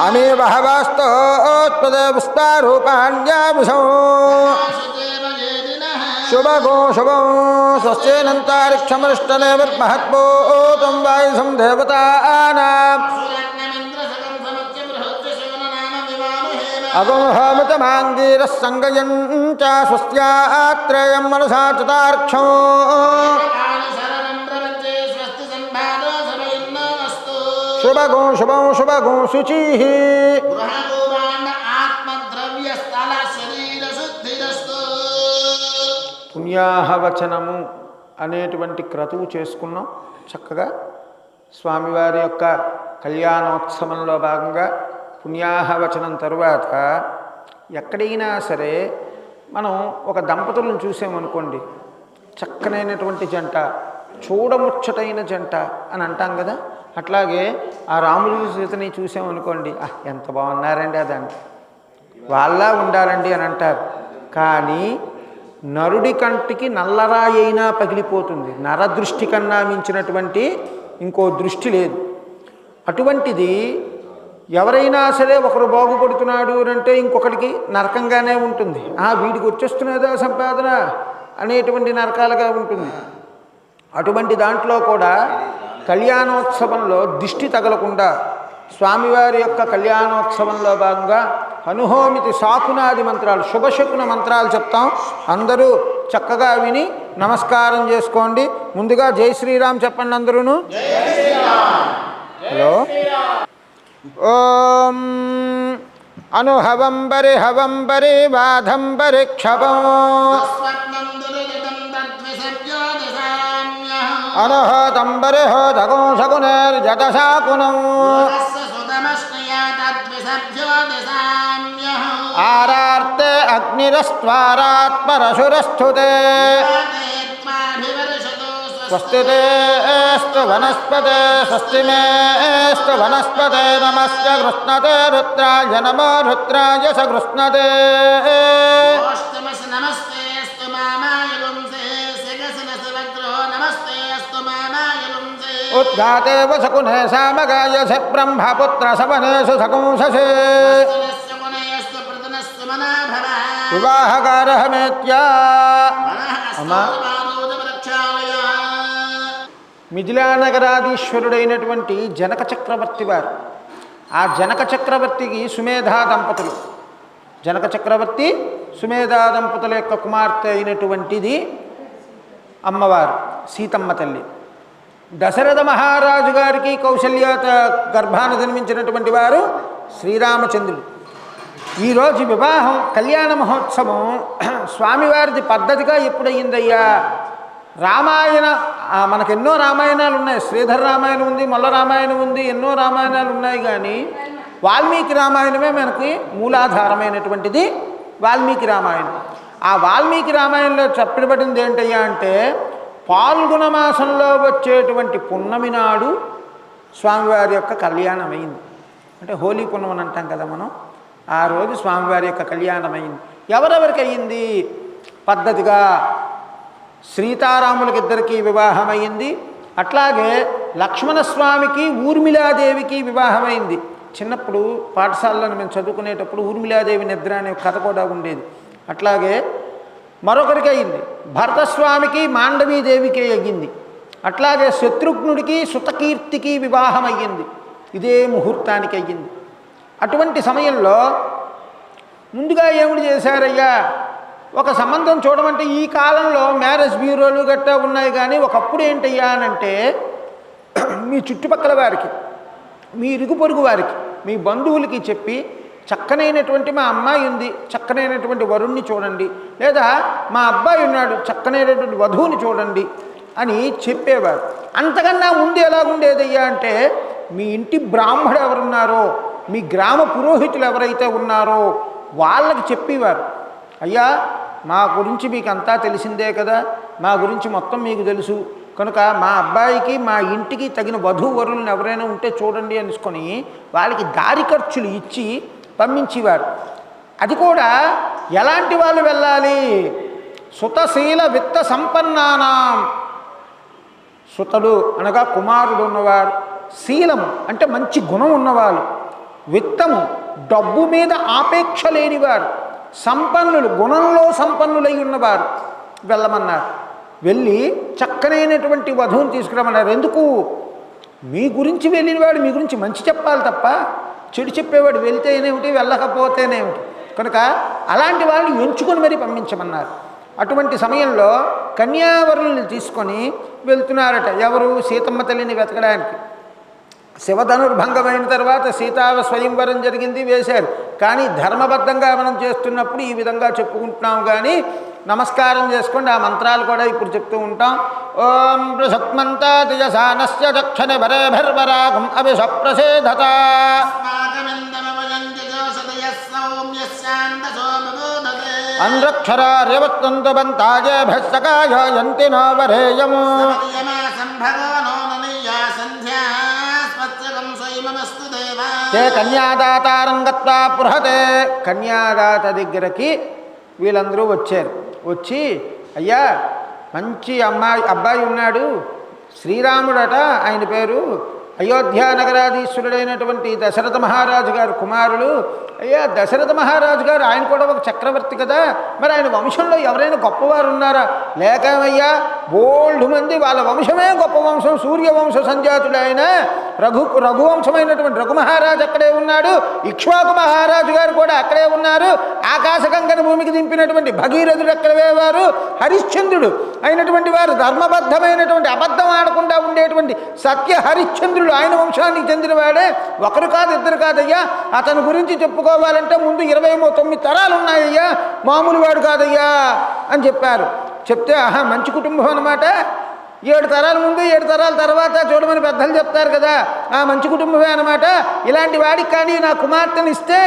అమే బహవాస్తోత్పదే పుష్పారూపాణ్యాభిషం శుభగో శుభం స్వస్యేనంతారిక్షమరిష్టనేమిర్మహత్పోతం వాయుసం దేవతానాం అగోహోమితమాంగీరः సంగయన్ చ స్వస్యాత్రేయం మనసా చతార్క్షం శుభగో శుభం శుభగో శుచిః పుణ్యాహవచనము అనేటువంటి క్రతువు చేసుకున్నాం. చక్కగా స్వామివారి యొక్క కళ్యాణోత్సవంలో భాగంగా పుణ్యాహవచనం తరువాత ఎక్కడైనా సరే మనం ఒక దంపతులను చూసామనుకోండి, చక్కనైనటువంటి జంట, చూడముచ్చటైన జంట అని అంటాం కదా. అట్లాగే ఆ రాముడు సీతని చూసామనుకోండి, ఎంత బాగున్నారండి అదండి, వాళ్ళ ఉండాలండి అని అంటారు. కానీ నరుడి కంటికి నల్లరాయి అయినా పగిలిపోతుంది, నరదృష్టి కన్నా మించినటువంటి ఇంకో దృష్టి లేదు. అటువంటిది ఎవరైనా సరే ఒకరు బాగుపడుతున్నాడు అంటే ఇంకొకటికి నరకంగానే ఉంటుంది. వీడికి వచ్చేస్తున్నదా సంపాదన అనేటువంటి నరకాలుగా ఉంటుంది. అటువంటి దాంట్లో కూడా కళ్యాణోత్సవంలో దిష్టి తగలకుండా స్వామివారి యొక్క కళ్యాణోత్సవంలో భాగంగా హనుహోమితి శాకునాది మంత్రాలు, శుభశకున మంత్రాలు చెప్తాం. అందరూ చక్కగా విని నమస్కారం చేసుకోండి. ముందుగా జై శ్రీరామ్ చెప్పండి అందరూను. హలో. ఓం అనుహవంబరి హవంబరి బాధంబరి క్షపం అనహోతంబరి హోతగో శకునేర్జతశాకునం ఆరార్తే అగ్నిరస్త్వారాత్మరశురస్థుతే స్వస్తిస్తు వనస్పతే స్వస్తి మేస్తు వనస్పతే నమస్య కృష్ణతే రుద్రాయ నమో రుద్రాయ స కృష్ణతే ఉద్ఘాతే వశకునే సామగాయసి బ్రహ్మపుత్ర సవనేషు సకుంససే వివాహకారహమేత్యా. అమ్మా, మిథిలానగరాధీశ్వరుడైనటువంటి జనక చక్రవర్తి వారు, ఆ జనక చక్రవర్తికి సుమేధా దంపతులు, జనక చక్రవర్తి సుమేధా దంపతుల యొక్క కుమార్తె అయినటువంటిది అమ్మవారు సీతమ్మ తల్లి. దశరథ మహారాజు గారికి కౌశల్య గర్భాన జన్మించినటువంటి వారు శ్రీరామచంద్రుడు. ఈరోజు వివాహం కళ్యాణ మహోత్సవం స్వామివారిది పద్ధతిగా ఎప్పుడయ్యిందయ్యా? రామాయణ మనకెన్నో రామాయణాలు ఉన్నాయి. శ్రీధర రామాయణం ఉంది, మల్ల రామాయణం ఉంది, ఎన్నో రామాయణాలు ఉన్నాయి. కానీ వాల్మీకి రామాయణమే మనకి మూలాధారమైనటువంటిది వాల్మీకి రామాయణం. ఆ వాల్మీకి రామాయణంలో చెప్పబడింది ఏంటయ్యా అంటే, పాల్గొన మాసంలో వచ్చేటువంటి పున్నమి నాడు స్వామివారి యొక్క కళ్యాణం అయింది. అంటే హోలీ పున్నమని అంటాం కదా మనం. ఆ రోజు స్వామివారి యొక్క కళ్యాణం అయింది. ఎవరెవరికి అయ్యింది? పద్ధతిగా సీతారాములకిద్దరికీ వివాహం అయ్యింది. అట్లాగే లక్ష్మణస్వామికి ఊర్మిళాదేవికి వివాహమైంది. చిన్నప్పుడు పాఠశాలలో మేము చదువుకునేటప్పుడు ఊర్మిళాదేవి నిద్ర అనే కథ కూడా ఉండేది. అట్లాగే మరొకరికి అయ్యింది, భరతస్వామికి మాండవీదేవికి అయ్యింది. అట్లాగే శత్రుఘ్నుడికి సుతకీర్తికి వివాహం అయ్యింది. ఇదే ముహూర్తానికి అయ్యింది. అటువంటి సమయంలో ముందుగా ఏమిటి చేశారయ్యా? ఒక సంబంధం చూడమంటే ఈ కాలంలో మ్యారేజ్ బ్యూరోలు గట్టా ఉన్నాయి. కానీ ఒకప్పుడు ఏంటయ్యా అనంటే, మీ చుట్టుపక్కల వారికి, మీ ఇరుగు పొరుగు వారికి, మీ బంధువులకి చెప్పి చక్కనైనటువంటి మా అమ్మాయి ఉంది, చక్కనైనటువంటి వరుణ్ణి చూడండి, లేదా మా అబ్బాయి ఉన్నాడు, చక్కనైనటువంటి వధువుని చూడండి అని చెప్పేవారు. అంతకన్నా ముందు ఎలాగుండేదయ్యా అంటే, మీ ఇంటి బ్రాహ్మడు ఎవరున్నారో, మీ గ్రామ పురోహితులు ఎవరైతే ఉన్నారో వాళ్ళకి చెప్పేవారు. అయ్యా, మా గురించి మీకు అంతా తెలిసిందే కదా, మా గురించి మొత్తం మీకు తెలుసు కనుక మా అబ్బాయికి మా ఇంటికి తగిన వధూవరులను ఎవరైనా ఉంటే చూడండి అనుకొని వాళ్ళకి దారి ఖర్చులు ఇచ్చి పంపించేవారు. అది కూడా ఎలాంటి వాళ్ళు వెళ్ళాలి? సుతశీల విత్త సంపన్నానాం. సుతడు అనగా కుమారుడు ఉన్నవారు, శీలం అంటే మంచి గుణం ఉన్నవాళ్ళు, విత్తము, డబ్బు మీద ఆపేక్ష లేనివారు, సంపన్నులు, గుణంలో సంపన్నులై ఉన్నవారు వెళ్ళమన్నారు. వెళ్ళి చక్కనైనటువంటి వధువుని తీసుకురమ్మన్నారు. ఎందుకు? మీ గురించి వెళ్ళినవాడు మీ గురించి మంచి చెప్పాలి తప్ప చెడు చెప్పేవాడు వెళ్తేనేమిటి వెళ్ళకపోతేనేమిటి. కనుక అలాంటి వాళ్ళని ఎంచుకొని మరీ పంపించమన్నారు. అటువంటి సమయంలో కన్యావరులను తీసుకొని వెళ్తున్నారట. ఎవరు? సీతమ్మ తల్లిని వెతకడానికి. శివధనుర్భంగమైన తర్వాత సీతా స్వయంవరం జరిగింది, వేశారు. కానీ ధర్మబద్ధంగా మనం చేస్తున్నప్పుడు ఈ విధంగా చెప్పుకుంటున్నాం. కానీ నమస్కారం చేసుకోండి, ఆ మంత్రాలు కూడా ఇప్పుడు చెప్తూ ఉంటాం. ఓం బృహత్మంతా దిజసానస్య దక్షిణ భరేభర్వరాగం అభిషప్రసేధత అంధ్రక్షరార్యవత్తంతుబంతాజేభ్యస్తకాయంతి నో వరేయము తే కన్యాదాతారం గత్వా పురహతే. కన్యాదాత దగ్గరకి వీళ్ళందరూ వచ్చారు. వచ్చి, అయ్యా మంచి అబ్బాయి ఉన్నాడు, శ్రీరాముడట, ఆయన పేరు అయోధ్య నగరాధీశ్వరుడైనటువంటి దశరథ మహారాజు గారు కుమారుడు. అయ్యా దశరథ మహారాజు గారు ఆయన కూడా ఒక చక్రవర్తి కదా, మరి ఆయన వంశంలో ఎవరైనా గొప్పవారు ఉన్నారా? లేకమయ్యా బోల్డ్ మంది, వాళ్ళ వంశమే గొప్ప వంశం, సూర్యవంశ సంజాతుడు ఆయన. రఘువంశమైనటువంటి రఘు మహారాజు అక్కడే ఉన్నాడు, ఇక్ష్వాకు మహారాజు గారు కూడా అక్కడే ఉన్నారు, ఆకాశగంగను భూమికి దింపినటువంటి భగీరథుడు అక్కడే వారు, హరిశ్చంద్రుడు అయినటువంటి వారు, ధర్మబద్ధమైనటువంటి అబద్ధం ఆడకుండా ఉండేటువంటి సత్య హరిశ్చంద్రుడు ఆయన వంశానికి చెందినవాడే. ఒకరు కాదు ఇద్దరు కాదయ్యా, అతని గురించి చెప్పుకోవాలంటే ముందు 29 తరాలు ఉన్నాయ్యా, మామూలు వాడు కాదయ్యా అని చెప్పారు. చెప్తే ఆహా మంచి కుటుంబం అన్నమాట, 7 తరాల ముందు 7 తరాల తర్వాత చూడమని పెద్దలు చెప్తారు కదా, ఆ మంచి కుటుంబమే అన్నమాట. ఇలాంటి వాడికి కానీ నా కుమార్తెని ఇస్తే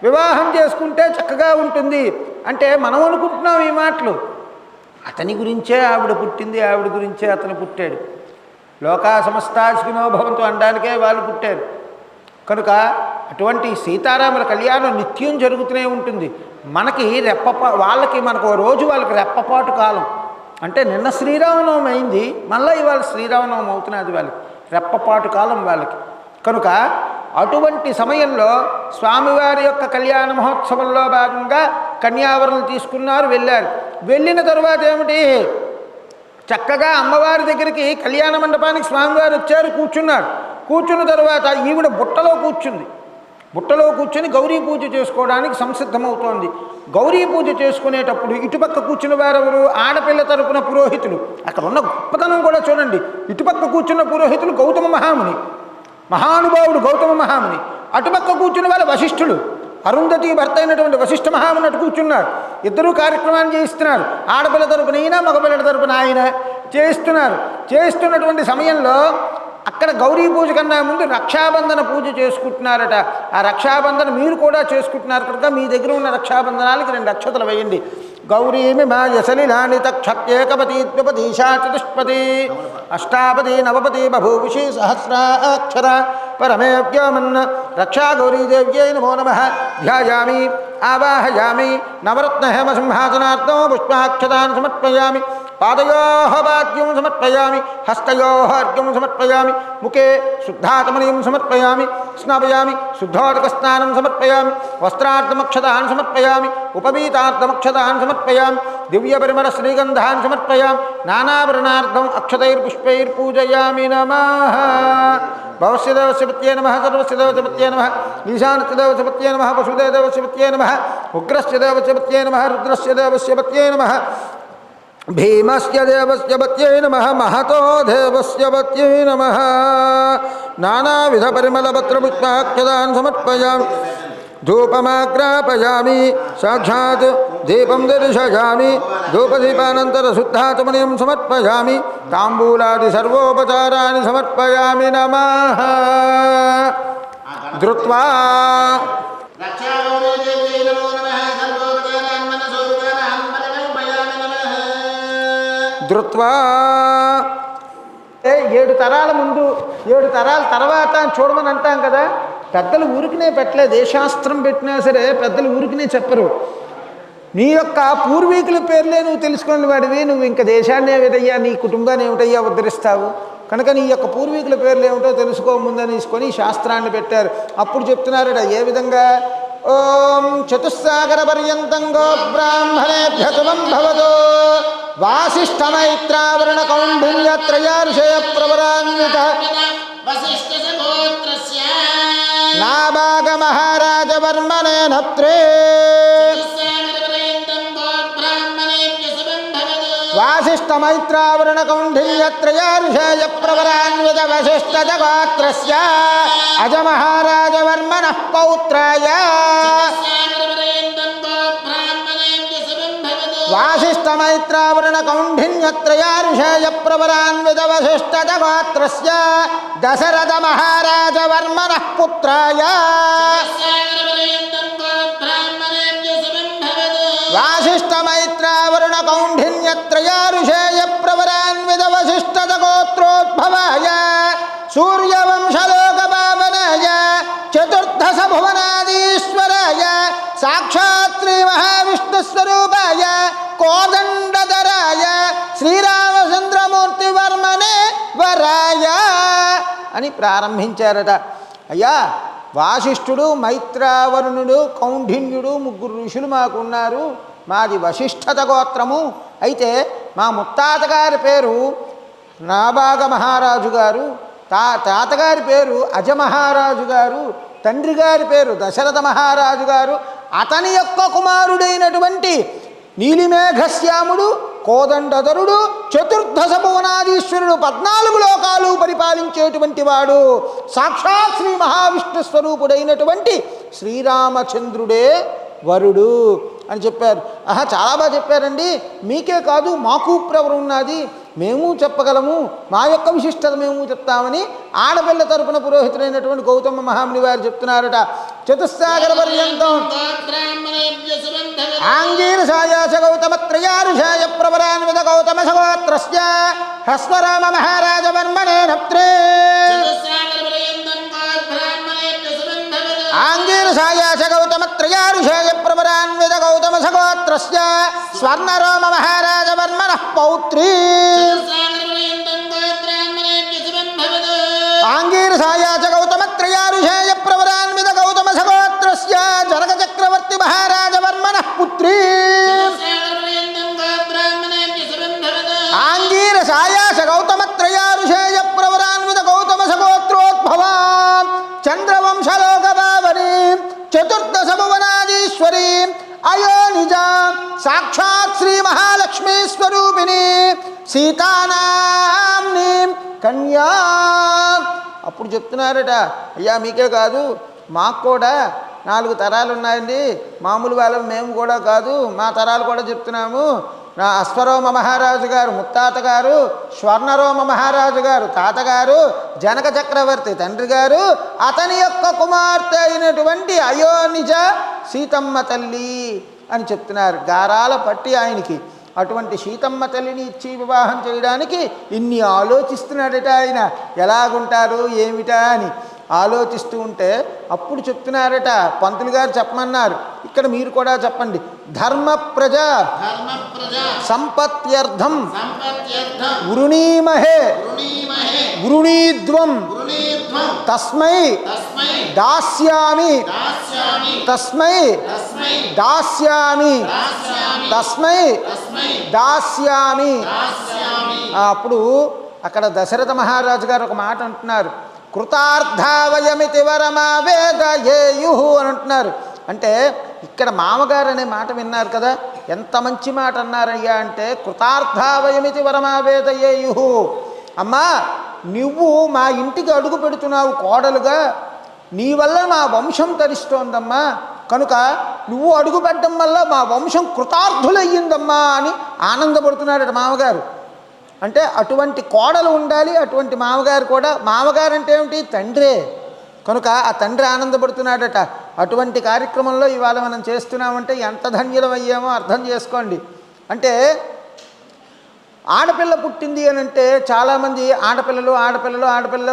వివాహం చేసుకుంటే చక్కగా ఉంటుంది అంటే మనం అనుకుంటున్నాం ఈ మాటలు. అతని గురించే ఆవిడ పుట్టింది, ఆవిడ గురించే అతను పుట్టాడు. లోకా సమస్తాశినో భవంతు అనడానికే వాళ్ళు పుట్టారు. కనుక అటువంటి సీతారాముల కళ్యాణం నిత్యం జరుగుతూనే ఉంటుంది. మనకి వాళ్ళకి మనకు రోజు వాళ్ళకి రెప్పపాటు కాలం. అంటే నిన్న శ్రీరామనవమి అయింది, మళ్ళీ ఇవాళ శ్రీరామనవమి అవుతున్నది వాళ్ళకి, రెప్పపాటు కాలం వాళ్ళకి. కనుక అటువంటి సమయంలో స్వామివారి యొక్క కళ్యాణ మహోత్సవంలో భాగంగా కన్యావరులు తీసుకున్నారు, వెళ్ళారు. వెళ్ళిన తరువాత ఏమిటి, చక్కగా అమ్మవారి దగ్గరికి కళ్యాణ మండపానికి స్వామివారు వచ్చారు, కూర్చున్నారు. కూర్చున్న తర్వాత ఈవిడ బుట్టలో కూర్చుంది. బుట్టలో కూర్చొని గౌరీ పూజ చేసుకోవడానికి సంసిద్ధమవుతోంది. గౌరీ పూజ చేసుకునేటప్పుడు ఇటుపక్క కూర్చున్న వారెవరు? ఆడపిల్ల తరపున పురోహితులు. అక్కడ ఉన్న గొప్పతనం కూడా చూడండి. ఇటుపక్క కూర్చున్న పురోహితులు గౌతమ మహాముని, మహానుభావుడు గౌతమ మహాముని. అటుపక్క కూర్చున్న వాళ్ళు వశిష్ఠులు, అరుంధతి భర్త అయినటువంటి వశిష్ఠ మహాముని అటు కూర్చున్నారు. ఇద్దరూ కార్యక్రమాన్ని చేయిస్తున్నారు. ఆడపిల్ల తరపున ఈయన, మగపిల్లల తరపున ఆయన చేయిస్తున్నారు. చేస్తున్నటువంటి సమయంలో అక్కడ గౌరీ పూజ కన్నా ముందు రక్షాబంధన పూజ చేసుకుంటున్నారట. ఆ రక్షాబంధన మీరు కూడా చేసుకుంటున్నారు కనుక మీ దగ్గర ఉన్న రక్షాబంధనాలకి 2 అక్షతలు వేయండి. గౌరీమి మా యసలిలాని తక్షత్యేకపతి ద్విపదీశా చతుష్పతి అష్టాపతి నవపతి బభూషి సహస్రాక్షర పరమే వ్యోమన్న రక్షా గౌరీదేవ్యై నమో నమః ధ్యాయామి ఆవాహయామి నవరత్న హేమ సింహాసనార్థం పుష్పాక్షతాన్ సమర్పయామి పాదయోః పాద్యం సమర్పయామి హస్తయోః అర్ఘ్యం సమర్పయామి ముఖే శుద్ధాతమనీయం సమర్పయామి స్నాపయామి శుద్ధోదకస్నానం సమర్పయామి వస్త్రార్థమక్షతాన్ సమర్పయామి ఉపవీతార్థమక్షతాన్ సమర్పయామి దివ్యపరిమళ శ్రీగంధాన్ సమర్పయామి నానాభరణార్థం అక్షతైర్పుష్పైర్పూజయామి నమః. భవస్య దేవస్య పత్యే నమః సర్వస్య దేవస్య పత్యే నమః ఈశానస్య దేవస్య పత్యే నమః వసుదేవ దేవస్య పత్యే నమః ఉగ్రస్య దేవస్య పత్యే నమః రుద్రస్య దేవస్య పత్యే నమః భీమస్య దేవస్య పత్యై నమః మహతో దేవస్య పత్యై నమః. నానావిధ పరిమళపత్రపుష్పాక్షతాన్ సమర్పయామి ధూపమాగ్రాపయామి సాక్షాత్ దీపం దర్శయామి ధూపదీపానంతర శుద్ధాతమనీయం సమర్పయామి తాంబూలాది సర్వోపచారాన్ని సమర్పయామి నమః. ధృత్వా ధృత్వా 7 తరాల ముందు 7 తరాల తర్వాత చూడమని అంటాం కదా. పెద్దలు ఊరికినే పెట్టలేదు, ఏ శాస్త్రం పెట్టినా సరే పెద్దలు ఊరికినే చెప్పరు. నీ యొక్క పూర్వీకుల పేర్లే నువ్వు తెలుసుకుని వాడివి, నువ్వు ఇంకా దేశాన్ని ఏమిటయ్యా, నీ కుటుంబాన్ని ఏమిటయ్యా ఉద్ధరిస్తావు. కనుక నీ యొక్క పూర్వీకుల పేర్లు ఏమిటో తెలుసుకోముందని తీసుకొని శాస్త్రాన్ని పెట్టారు. అప్పుడు చెప్తున్నారట ఏ విధంగా, ఓం చతుస్సాగర పర్యంతం గో బ్రాహ్మణేభ్య శుభం భవతు వాసిష్ఠమైత్రావరణ కౌండిన్యత్రయార్షయ ప్రవరాన్విత నాభాగ మహారాజవర్మనే నత్రే వాసిష్ఠమైత్రావరణ కౌండిన్యత్రయార్షయ ప్రవరాన్విత వశిష్ఠగోత్రస్య అజ మహారాజవర్మనః పౌత్రాయ వాసిష్ఠమైత్రావరణ కౌండిన్యత్రయార్షయ ప్రవరాన్విత వశిష్ఠగోత్రస్య దశరథ మహారాజవర్మనః పుత్రాయ వాసిష్ఠమైత్రావరణ కౌండిన్యత్రయార్షయ ప్రవరాన్విత వశిష్ఠగోత్రోద్భవాయ సూర్యవంశలోకపావనాయ చతుర్దశ భువనాదీశ్వరాయ సాక్షాత్ శ్రీ మహావిష్ణుస్వరూపాయ కోదండధరాయ శ్రీరామచంద్రమూర్తి వర్మనే వరాయ అని ప్రారంభించారట. అయ్యా, వాసిష్ఠుడు, మైత్రావరుణుడు, కౌండిన్యుడు ముగ్గురు ఋషులు మాకున్నారు. మాది వశిష్ఠత గోత్రము. అయితే మా ముత్తాతగారి పేరు నాభాగ మహారాజు గారు, తాతగారి పేరు అజమహారాజు గారు, తండ్రి గారి పేరు దశరథ మహారాజు గారు, అతని యొక్క కుమారుడైనటువంటి నీలిమేఘశ్యాముడు, కోదండధరుడు, చతుర్దశ భువనాధీశ్వరుడు, 14 లోకాలు పరిపాలించేటువంటి వాడు సాక్షాత్ శ్రీ మహావిష్ణు స్వరూపుడైనటువంటి శ్రీరామచంద్రుడే వరుడు అని చెప్పారు. చాలా బాగా చెప్పారండి. మీకే కాదు మాకు ప్రవరం ఉన్నది, మేము చెప్పగలము, మా యొక్క విశిష్టత మేము చెప్తామని ఆడపిల్ల తరపున పురోహితుడైనటువంటి గౌతమ మహాముని వారు చెప్తున్నారట. చతుస్సాగర పర్యంతం ఆంగీరసాయాస గౌతమత్రయారుషాయ ప్రవరాన్విత గౌతమ సగోత్రస్య హ్రస్వరామ మహారాజవర్మనే నప్త్రే ఆంగీరసాయాస గౌతమత్రయారుషాయ ప్రవరాన్విత గౌతమ సగోత్రస్య స్వర్ణరోమ మహారాజవర్మనః పౌత్రీ ఆంగీరసాయాస గౌతమత్రయారుషాయ ప్రవరాన్విత గౌతమ సగోత్రస్య జనక చక్రవర్తి మహారాజవర్మనః పుత్రీ ఆంగీరసాయాస గౌతమత్రయారుషాయ ప్రవరాన్విత గౌతమ సగోత్రోద్భవా చంద్రవంశలోకపావని చతుర్దశ భువనాధీశ్వరి అయోనిజ సాక్షాత్ శ్రీ మహాలక్ష్మీ స్వరూపిణి సీతానాంని కన్యా. అప్పుడు చెప్తున్నారట, అయ్యా మీకే కాదు మాకు కూడా 4 తరాలు ఉన్నాయండి, మామూలు వాళ్ళం మేము కూడా కాదు, మా తరాలు కూడా చెప్తున్నాము. నా అశ్వరోమ మహారాజు గారు ముత్తాత గారు, స్వర్ణరోమ మహారాజు గారు తాతగారు, జనక చక్రవర్తి తండ్రి గారు, అతని యొక్క కుమార్తె అయినటువంటి అయోనిజ సీతమ్మ తల్లి అని చెప్తున్నారు. గారాల పట్టి ఆయనకి అటువంటి సీతమ్మ తల్లిని ఇచ్చి వివాహం చేయడానికి ఇన్ని ఆలోచిస్తున్నాడట ఆయన. ఎలాగుంటారు ఏమిటా అని ఆలోచిస్తూ ఉంటే అప్పుడు చెప్తున్నారట, పంతులు గారు చెప్పమన్నారు, ఇక్కడ మీరు కూడా చెప్పండి. ధర్మ ప్రజ సంపత్యర్థం వృణీమహే వృణీద్వం తస్మై దాస్యామి తస్మై దాస్యామి తస్మై దాస్యామి. అప్పుడు అక్కడ దశరథ మహారాజు గారు ఒక మాట అంటున్నారు, కృతార్థావయమితి వరమావేదయేయు అని అంటున్నారు. అంటే ఇక్కడ మామగారు అనే మాట విన్నారు కదా, ఎంత మంచి మాట అన్నారయ్యా అంటే, కృతార్థావయమితి వరమావేదయేయు. అమ్మా, నువ్వు మా ఇంటికి అడుగు పెడుతున్నావు కోడలుగా, నీ వల్ల మా వంశం తరిస్తోందమ్మా, కనుక నువ్వు అడుగుపెట్టడం వల్ల మా వంశం కృతార్థులయ్యిందమ్మా అని ఆనందపడుతున్నాడట మామగారు. అంటే అటువంటి కోడలు ఉండాలి, అటువంటి మామగారు కూడా. మామగారు అంటే ఏమిటి? తండ్రే. కనుక ఆ తండ్రి ఆనందపడుతున్నాడట. అటువంటి కార్యక్రమంలో ఇవాళ మనం చేస్తున్నామంటే ఎంత ధన్యులం అయ్యామో అర్థం చేసుకోండి. అంటే ఆడపిల్ల పుట్టింది అని అంటే చాలామంది ఆడపిల్లలు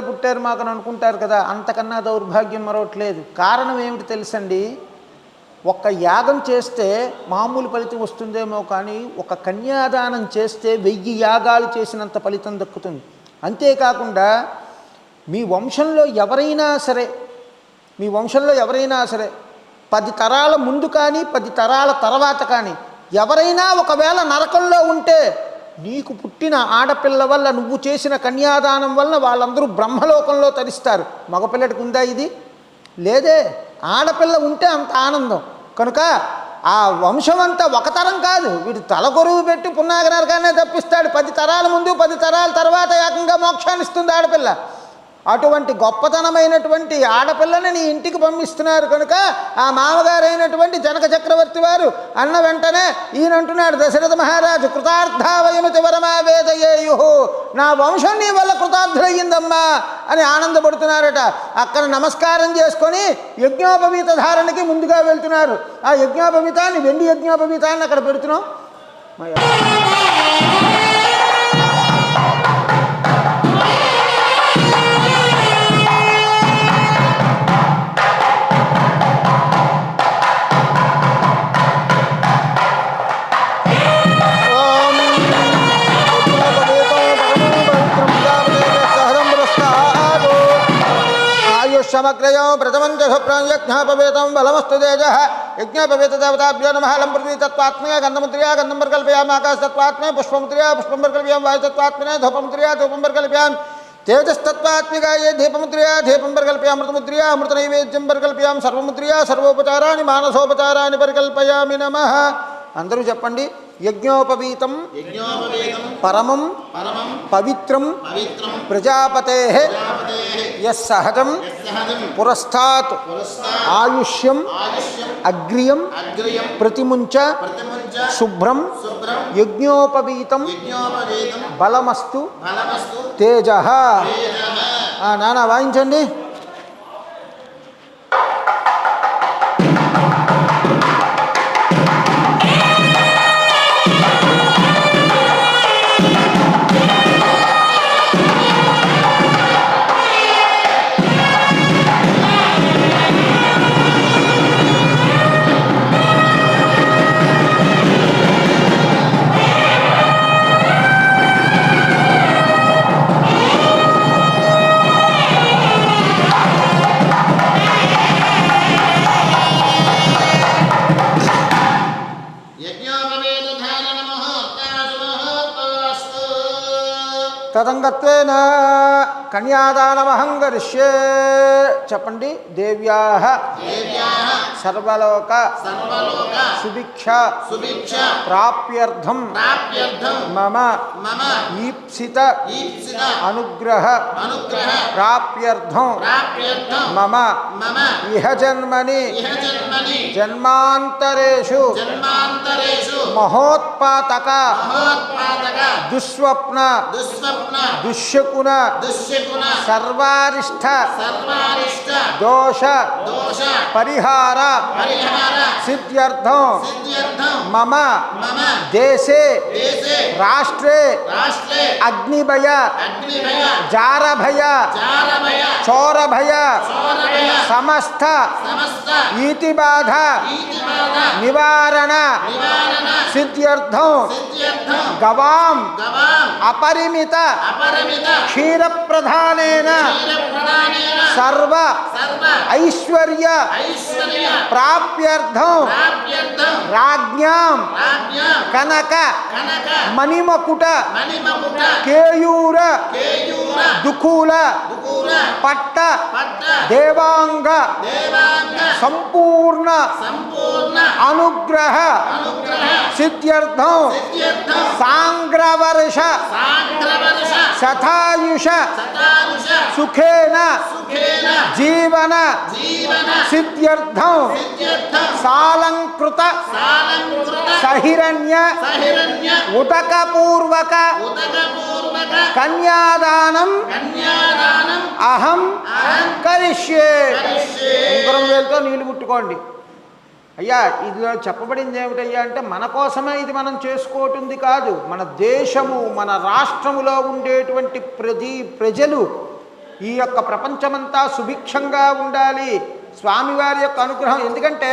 పుట్టారు మాకు అని అనుకుంటారు కదా. అంతకన్నా దౌర్భాగ్యం మరొకట్లేదు. కారణం ఏమిటి తెలుసండి? ఒక్క యాగం చేస్తే మామూలు ఫలితం వస్తుందేమో కానీ ఒక కన్యాదానం చేస్తే 1000 యాగాలు చేసినంత ఫలితం దక్కుతుంది. అంతేకాకుండా మీ వంశంలో ఎవరైనా సరే 10 తరాల ముందు కానీ 10 తరాల తర్వాత కానీ ఎవరైనా ఒకవేళ నరకంలో ఉంటే నీకు పుట్టిన ఆడపిల్ల వల్ల నువ్వు చేసిన కన్యాదానం వలన వాళ్ళందరూ బ్రహ్మలోకంలో తరిస్తారు. మగపిల్లడికి ఉందా ఇది? లేదే. ఆడపిల్ల ఉంటే అంత ఆనందం. కనుక ఆ వంశం అంతా ఒక తరం కాదు, వీడు తలకొరువు పెట్టి పున్నాగ నరకాన్నే తప్పిస్తాడు. 10 తరాల ముందు 10 తరాల తర్వాత ఏకంగా మోక్షాన్ని ఇస్తుంది ఆడపిల్ల. అటువంటి గొప్పతనమైనటువంటి ఆడపిల్లని నీ ఇంటికి పంపిస్తున్నారు. కనుక ఆ మామగారైనటువంటి జనక చక్రవర్తి వారు అన్న వెంటనే ఈయనంటున్నాడు, దశరథ మహారాజు కృతార్థావయమితి వరమావేదయేయు, నా వంశం నీ వల్ల కృతార్థులయ్యిందమ్మా అని ఆనందపడుతున్నారట. అక్కడ నమస్కారం చేసుకొని యజ్ఞోపవీత ధారణకి ముందుగా వెళ్తున్నారు. ఆ యజ్ఞోపవీతాన్ని, వెండి యజ్ఞోపవీతాన్ని అక్కడ పెడుతున్నాం. సమగ్రయం ప్రథమంచ శుభ్రం యజ్ఞోపవేతం బలమస్తు తేజ యజ్ఞోపవేత దేవతాభ్యో నమః. లం పృథ్వీ తత్వాత్మయ గంధముద్రయా గంధం పరికల్పయామి. ఆకాశ తత్వాత్మయ పుష్పముద్రయా పుష్పం పరికల్పయామి. వాయు తత్వాత్మనే ధూపముద్రయా ధూపం పరికల్పయామి. తేజస్తత్వాత్మికాయే దీపముద్రయా దీపం పరికల్పయామి. అమృతముద్రయా అమృత నైవేద్యం పరికల్పయామి. సర్వముద్రయా సర్వోపచారాన్ని మానసోపచారాన్ని పరికల్పయామి నమః. అందరూ చెప్పండి. యజ్ఞోపవీతం పరమం పవిత్రం ప్రజాపతేః యస్సహజం పురస్తాత్ ఆయుష్యం అగ్రియం ప్రతిముంచ శుభ్రం యజ్ఞోపవీతం బలమస్తు తేజః. నాన్న వాయించండి. తదంగత్వేన కన్యాదానమహం కరిష్యే. చెప్పండి. దేవ్యాః సర్వలోక సుభిక్ష ప్రాప్యర్థం మమ ఈప్సిత అనుగ్రహ ప్రాప్యర్థం మమ ఇహ జన్మని జన్మాంతరేషు మహోత్పాతక దుస్వప్న దుశ్శకున సర్వారిష్ట దోష పరిహార సిద్ధ్యర్థం మమ దేశే రాష్ట్రే అగ్నిభయ జారభయ చోరభయ సమస్త ఈతిబాధ నివారణ సిద్ధ్యర్థం గవాం అపరిమిత క్షీరప్రధానేన సర్వ ఐశ్వర్య ప్రాప్యర్థం రాజ్ఞాం కనక మణిమకుట కేయూర దుకూల పట్ట దేవాంగ సంపూర్ణ అనుగ్రహ సిద్ధ్యర్థం సాంగ్రవర్ష శతాయుష సుఖేన జీవన సిద్ధ్యర్థం సాలంకృత సహిరణ్య ఉదకపూర్వక కన్యాదానం అహం కరిష్యే. ఉంగరం వేలుతో నీళ్లు ముట్టుకోండి. అయ్యా ఇదిలో చెప్పబడింది ఏమిటయ్యా అంటే మన కోసమే ఇది మనం చేసుకోవటుంది కాదు, మన దేశము మన రాష్ట్రములో ఉండేటువంటి ప్రజలు ఈ యొక్క ప్రపంచమంతా సుభిక్షంగా ఉండాలి, స్వామివారి యొక్క అనుగ్రహం. ఎందుకంటే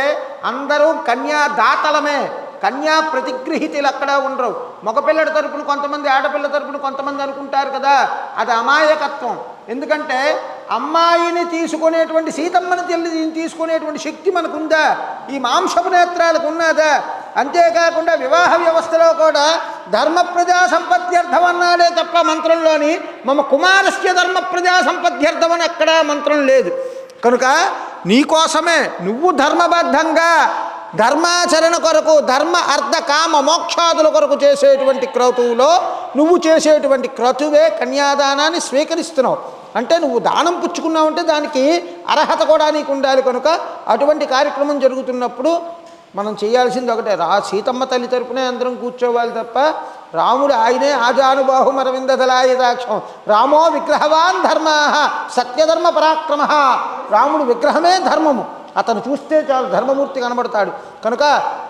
అందరూ కన్యాదాతలమే, కన్యా ప్రతిగృహితులు అక్కడ ఉండరు. మగపిల్లడి తరపున కొంతమంది, ఆడపిల్ల తరపున కొంతమంది అనుకుంటారు కదా, అది అమాయకత్వం. ఎందుకంటే అమ్మాయిని తీసుకునేటువంటి, సీతమ్మని తల్లిని తీసుకునేటువంటి శక్తి మనకుందా? ఈ మాంసపు నేత్రాలకు ఉన్నదా? అంతేకాకుండా వివాహ వ్యవస్థలో కూడా ధర్మ ప్రజా సంపత్త్యర్థం అన్నాడే తప్ప మంత్రంలోని మమ కుమారస్య ధర్మ ప్రజా సంపత్త్యర్థం అని ఎక్కడా మంత్రం లేదు. కనుక నీకోసమే నువ్వు ధర్మబద్ధంగా ధర్మాచరణ కొరకు, ధర్మ అర్థ కామ మోక్షాదుల కొరకు చేసేటువంటి క్రతువులో నువ్వు చేసేటువంటి క్రతువే కన్యాదానాన్ని స్వీకరిస్తున్నావు. అంటే నువ్వు దానం పుచ్చుకున్నావు అంటే దానికి అర్హత కూడా నీకు ఉండాలి. కనుక అటువంటి కార్యక్రమం జరుగుతున్నప్పుడు మనం చేయాల్సింది ఒకటే, సీతమ్మ తల్లి తరపునే అందరం కూర్చోవాలి తప్ప రాముడు ఆయనే ఆజానుబాహు అరవిందదలాయుధాక్షం రామో విగ్రహవాన్ ధర్మ సత్యధర్మ పరాక్రమ. రాముడు విగ్రహమే ధర్మము, అతను చూస్తే చాలు ధర్మమూర్తి కనబడతాడు. కనుక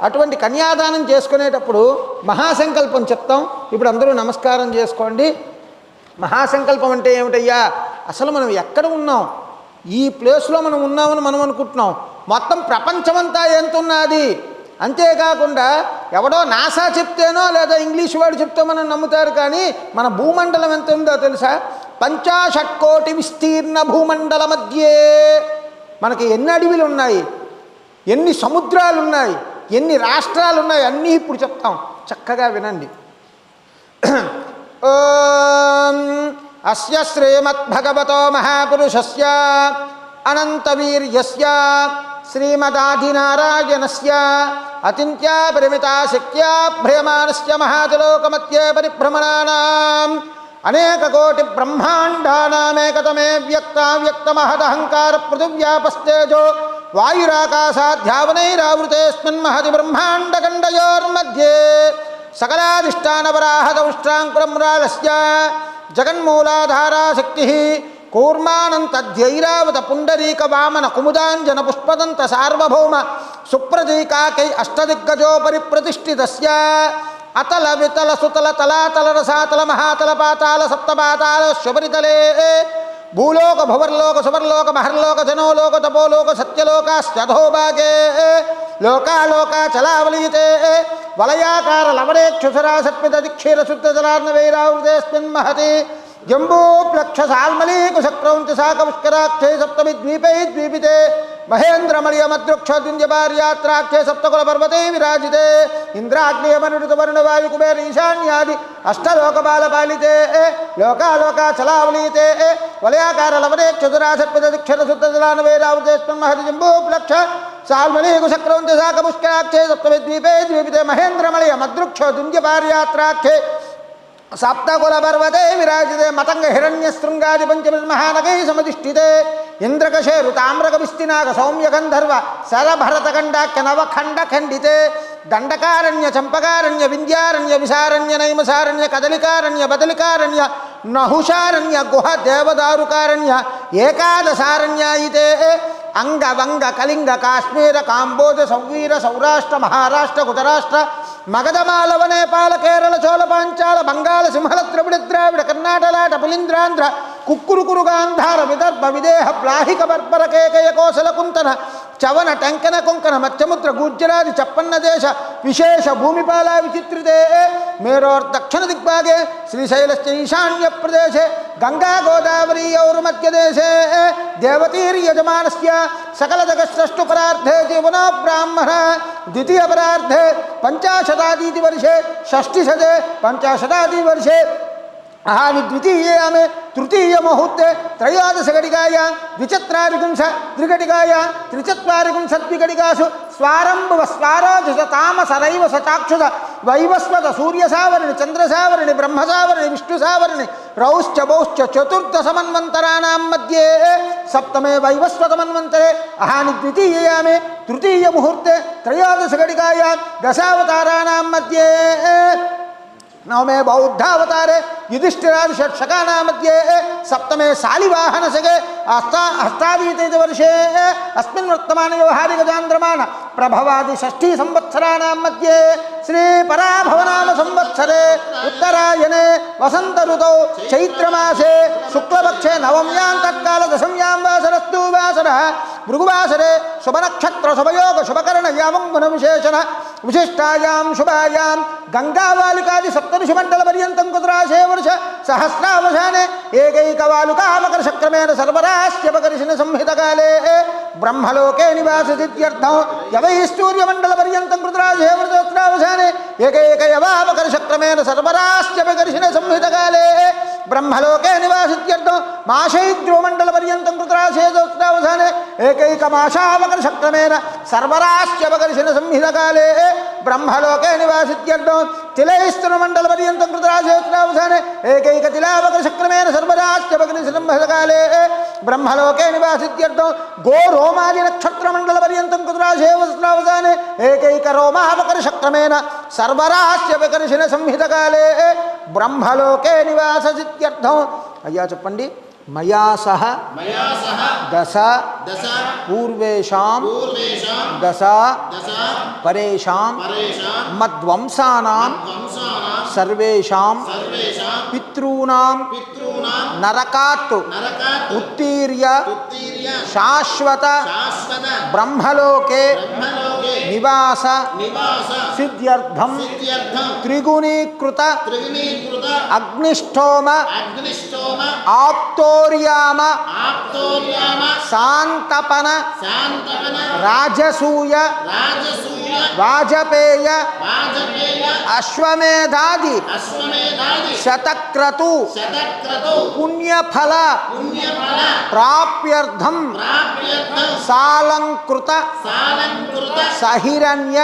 అటువంటి కన్యాదానం చేసుకునేటప్పుడు మహాసంకల్పం చెప్తాం. ఇప్పుడు అందరూ నమస్కారం చేసుకోండి. మహాసంకల్పం అంటే ఏమిటయ్యా? అసలు మనం ఎక్కడ ఉన్నాం? ఈ ప్లేస్లో మనం ఉన్నామని మనం అనుకుంటున్నాం. మొత్తం ప్రపంచమంతా ఎంత ఉన్నది? అంతేకాకుండా ఎవడో నాసా చెప్తేనో లేదా ఇంగ్లీష్ వాడు చెప్తే మనం నమ్ముతారు, కానీ మన భూమండలం ఎంత ఉందో తెలుసా? 50 కోటి విస్తీర్ణ భూమండల మధ్యే మనకి ఎన్ని అడవిలు ఉన్నాయి, ఎన్ని సముద్రాలు ఉన్నాయి, ఎన్ని రాష్ట్రాలు ఉన్నాయి, అన్నీ ఇప్పుడు చెప్తాం. చక్కగా వినండి. ఓం అస్య శ్రీమద్భగవతో మహాపురుషస్య అనంతవీర్యస్య శ్రీమదాదినారాయణస్య అచింత్య పరిమితా శక్త్యా భ్రయమానస్య మహాజలోకమత్యే పరిభ్రమణానాం అనేక కోటి బ్రహ్మాండానామేకతమే వ్యక్తావ్యక్తమహదహంకార పృథివ్యాపస్తేజో వాయురాకాశాధ్యావనైరావృతేస్మిన్ మహతి బ్రహ్మాండఖండయోర్मध्ये సకలాధిష్టానవరాహదౌష్ట్రాంకురమ్రాళస్య జగన్మూలాధారాశక్తి కూర్మానంతధ్యైరావత పుండరీక వామన కుముదాంజన పుష్పదంత సార్వభౌమ సుప్రతీకాకై అష్టదిగ్గజోపరి ప్రతిష్ఠితస్య అతల వితల సుతల తలాతల రసాతల మహాతల పాతాల సప్తపాతాల శబరితలే భూలోక భువర్లోక సువర్లోక మహర్లోక జనోలోక తపోలోక సత్యలోకాశ్చధోభాగే లోకాలోకా చలావలీతే వలయాకార లవణేక్షుసరాసత్మిత దిక్షీర శుద్ధ జలార్ణవైరావృతేస్మిన్ మహతి జంబూప్లక్ష సాల్మలీకు సక్రౌంచ శాఖ పుష్కరాక్షే సప్తమి ద్వీపై ద్వీపితే మహేంద్రమళియమద్రుక్షోద్యుంజపార్యాత్రాక్షే సప్తకుల పర్వతే విరాజితే ఇంద్రాగ్నేయమనుడుతవరుణవాయు కుబేర ఈశాన్యాది అష్టలోకపాలపాలితే లోకాలోకా చలావలీతే వలయాకార లవణేక్షుసరాసత్మిత దిక్షీర శుద్ధ జలార్ణవైరావృతేస్మిన్ మహతి జంబూప్లక్ష సాల్మలీకు సక్రౌంచ శాఖ పుష్కరాక్షే సప్తమి ద్వీపే ద్వీపితే మహేంద్రమళియమద్రుక్షోద్యుంజపార్యాత్రాక్షే సప్తకుల పర్వతే విరాజితే మతంగ హిరణ్య శృంగాది పంచమహానకై సమధిష్ఠితే ఇంద్రకశేరు తామ్రక విస్తినాగ సౌమ్య గంధర్వ శరభరతఖండాఖ్య నవఖండ ఖండితే దండకారణ్య చంపకారణ్య వింధ్యారణ్య విశారణ్య నైమసారణ్య కదలికారణ్య బదలికారణ్య నహుషారణ్య గుహ దేవదారుకారణ్య ఏకాదశారణ్యాయితే అంగ వంగ కళింగ కాశ్మీర కాంబోజ సౌవీర సౌరాష్ట్ర మహారాష్ట్ర గుజరాష్ట్ర మగధ మాలవ నేపాల కేరళ చోళ పాంచాల బంగాళ సింహళ ద్రవిడ ద్రావిడ కర్ణాటలాట పులింద్రాంధ్ర కుక్కురుకురు గాంధార విదర్భ విదేహ ప్లాహిక బర్బర కేకయ కోసల కుంతన చవన టంకన కొంకణ మత్స్యముద్ర గూర్జరాది చప్పన్న దేశ విశేష భూమిపాల విచిత్రితే మేరోర్దక్షిణ దిగ్భాగే శ్రీశైలశ్చ ఈశాన్య ప్రదేశే గంగా గోదావరీయోర్మధ్యదేశే దేవతీర్యజమానస్య సకల జగత్సృష్టు పరార్థే జీవన బ్రాహ్మణ ద్వితీయ పరార్థే పంచాశతాదీతి వర్షే షష్ఠిశతే పంచాశతాది వర్షే అహాని ద్వితీయామే తృతీయ ముహూర్తే త్రయోదశ ఘటికాయ ద్విచత్రారిగుంశ త్రిఘటికాయ త్రిచత్వారిగుంశ ద్విఘటికాసు స్వారంభవ స్వారోజస తామసరైవ సచాక్షుష వైవస్వత సూర్యసావరిణి చంద్రసావరిణి బ్రహ్మసావరిణి విష్ణుసావరిణి రౌశ్చ బౌశ్చ చతుర్దశ మన్వంతరాణాం మధ్యే సప్తమే వైవస్వత మన్వంతరే అహాని ద్వితీయామే తృతీయ ముహూర్తే త్రయోదశ ఘటికాయ దశావతారాణాం మధ్యే नवमे बौद्धावतारे युधिष्ठिरादि षट्शकानां मध्ये सप्तमे शालिवाहनशके अष्टादीतवर्षे अस्मिन् वर्तमान व्यवहारिकचान्द्रमान प्रभवादि षष्ठी संवत्सराणां मध्ये श्रीपराभवनाम संवत्सरे उत्तरायणे वसंत ऋतौ चैत्रमासे शुक्लपक्षे नवम्यां तत्काल दशम्यां वासरस्तु वासरः भृगुवासरे शुभनक्षत्र शुभयोग शुभकर्ण यावं गुणविशेषण विशिष्टायां शुभायां గంగావాలుకాది సప్తఋషిమండల పర్యంతం కుతురాశే వర్ష సహస్రావశానే ఏకైకవాలుకామకర్షక్రమేణ సర్వరాశ్చపకర్షణ సంహితకాలే బ్రహ్మలోకే నివాసతిత్యర్థం యవైస్తూర్యమండల పర్యంతం కుతురాశే వర్షస్రావశానే ఏకైకయవామకర్షక్రమేణ సర్వరాశ్చపకర్షణ సంహితకాలే బ్రహ్మలోకే నివాసిత్యర్థం మాశైద్రోమండల పర్యంతం కృతరాశేదోత్రావసానే ఏకైకమాశావకర్షక్రమేణ సర్వరాశ్చపకర్షణ సంహితకాలే బ్రహ్మలోకే నివాసిత్యర్థం తిలైస్తృమండల పర్యంతం కృతరాశేత్రావసానే ఏకైకతిలావకర్షక్రమేణ సర్వరాశ్చపకర్షణ సంహితకాలే బ్రహ్మలోకే నివాసిత్యర్థం గోరోమాది నక్షత్రమండల పర్యంతం కృతరాశేవస్త్రావసానే ఏకైకరోమావకర్షక్రమేణ సర్వరాశ్చపకర్షణ సంహితకాలే బ్రహ్మలోకే నివాససిత్యర్థం. అయ్యా చెప్పండి. మయా సహ దశ పూర్వేషాం దశ పరేషాం మద్వంసానాం సర్వేషాం పితॄణాం నరకాత్ ఉత్తీర్య శాశ్వత బ్రహ్మలోకే నివాస సిద్ధ్యర్థం త్రిగుణీకృత అగ్నిష్టోమ ఆప్తోర్యామ శాంతపన రాజసూయ వాజపేయ అశ్వమేధాది శతక్రతు పుణ్యఫల ప్రాప్యర్థం సాలంకృత సహిరణ్య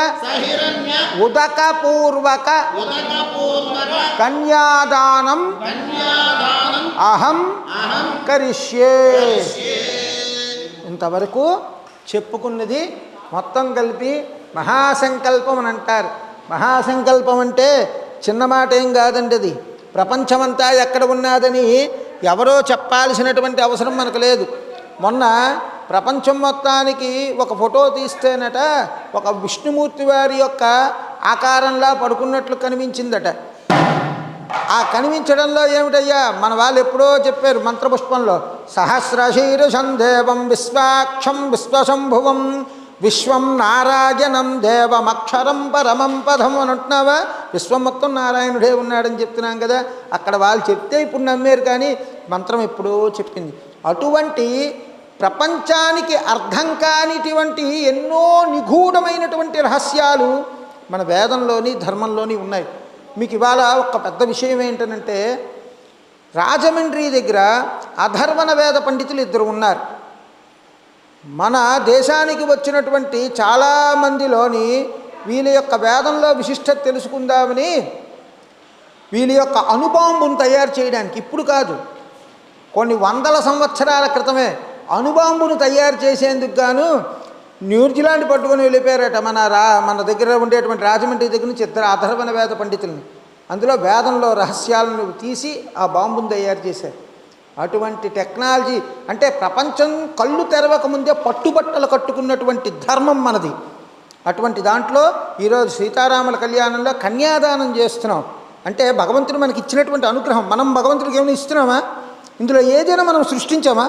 ఉదకపూర్వక కన్యాదానం అహం కరిష్యే. ఇంతవరకు చెప్పుకున్నది మొత్తం కలిపి మహాసంకల్పం అని అంటారు. మహాసంకల్పం అంటే చిన్న మాట ఏం కాదండి. అది ప్రపంచమంతా ఎక్కడ ఉన్నదని ఎవరో చెప్పాల్సినటువంటి అవసరం మనకు లేదు. మొన్న ప్రపంచం మొత్తానికి ఒక ఫోటో తీస్తేనట ఒక విష్ణుమూర్తి వారి యొక్క ఆకారంలా పడుకున్నట్లు కనిపించిందట. ఆ కనిపించడంలో ఏమిటయ్యా మన వాళ్ళు ఎప్పుడో చెప్పారు మంత్రపుష్పంలో, సహస్రశీర్షం దేవం విశ్వాక్షం విశ్వశంభువం విశ్వం నారాయణం దేవమక్షరం పరమం పదం అని అంటున్నావా? విశ్వం మొత్తం నారాయణుడే ఉన్నాడని చెప్తున్నాం కదా. అక్కడ వాళ్ళు చెప్తే ఇప్పుడు నమ్మారు, కానీ మంత్రం ఎప్పుడో చెప్పింది. అటువంటి ప్రపంచానికి అర్థం కానిటువంటి ఎన్నో నిగూఢమైనటువంటి రహస్యాలు మన వేదంలోని ధర్మంలోని ఉన్నాయి. మీకు ఇవాళ ఒక పెద్ద విషయం ఏంటనంటే, రాజమండ్రి దగ్గర అధర్వణ వేద పండితులు ఇద్దరు ఉన్నారు. మన దేశానికి వచ్చినటువంటి చాలామందిలోని వీళ్ళ యొక్క వేదంలో విశిష్టత తెలుసుకుందామని వీళ్ళ యొక్క అణుబాంబును తయారు చేయడానికి, ఇప్పుడు కాదు కొన్ని వందల సంవత్సరాల క్రితమే అణుబాంబును తయారు చేసేందుకు గాను న్యూజిలాండ్ పట్టుకొని వెళ్ళిపోయారట మన దగ్గర ఉండేటువంటి రాజమండ్రి దగ్గర నుంచి ఇద్దరు అధర్వణ వేద పండితుల్ని. అందులో వేదంలో రహస్యాలను తీసి ఆ బాంబును తయారు చేశారు. అటువంటి టెక్నాలజీ అంటే ప్రపంచం కళ్ళు తెరవక ముందే పట్టుబట్టలు కట్టుకున్నటువంటి ధర్మం మనది. అటువంటి దాంట్లో ఈరోజు సీతారాముల కళ్యాణంలో కన్యాదానం చేస్తున్నాం. అంటే భగవంతుడు మనకి ఇచ్చినటువంటి అనుగ్రహం. మనం భగవంతుడికి ఏమైనా ఇస్తున్నామా? ఇందులో ఏదైనా మనం సృష్టించామా?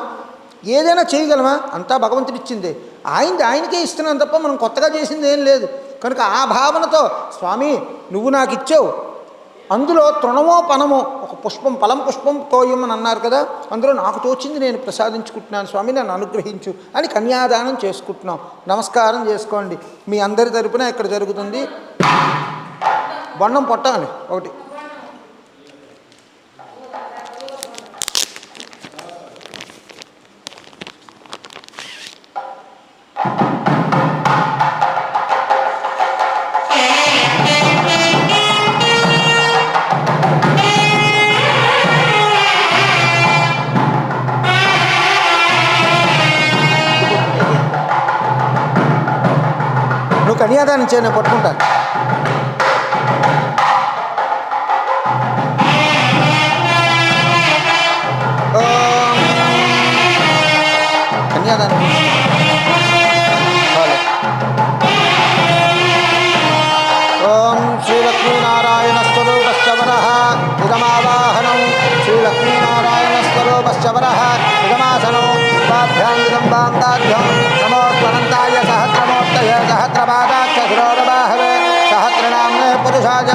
ఏదైనా చేయగలమా? అంతా భగవంతుడు ఇచ్చిందే. ఆయనకే ఇస్తున్నాం తప్ప మనం కొత్తగా చేసింది ఏం లేదు. కనుక ఆ భావనతో స్వామి నువ్వు నాకు ఇచ్చావు, అందులో తృణమో పనమో ఒక పుష్పం ఫలం పుష్పం తోయమని అన్నారు కదా, అందులో నాకు తోచింది నేను ప్రసాదించుకుంటున్నాను స్వామి, నన్ను అనుగ్రహించు అని కన్యాదానం చేసుకుంటున్నాం. నమస్కారం చేసుకోండి. మీ అందరి తరపున ఇక్కడ జరుగుతుంది. బొండం పొట్టాలి ఒకటి. కన్యాదానం చేయను పట్టుకుంటాను. కన్యాదానం ఓం శ్రీలక్ష్మీనారాయణ స్వరూపశ్చవరః ఇదమావాహనం శ్రీలక్ష్మీనారాయణస్వరూపశ్చవరః ఇదమాసనం ఉపాభ్యాం బాంగాభ్యాం నమోస్వనంతాయ సహస్రమూర్తయే సహస్రపాదాక్ష శిరోరబాహవే సహస్రనామ్నే పురుషాయ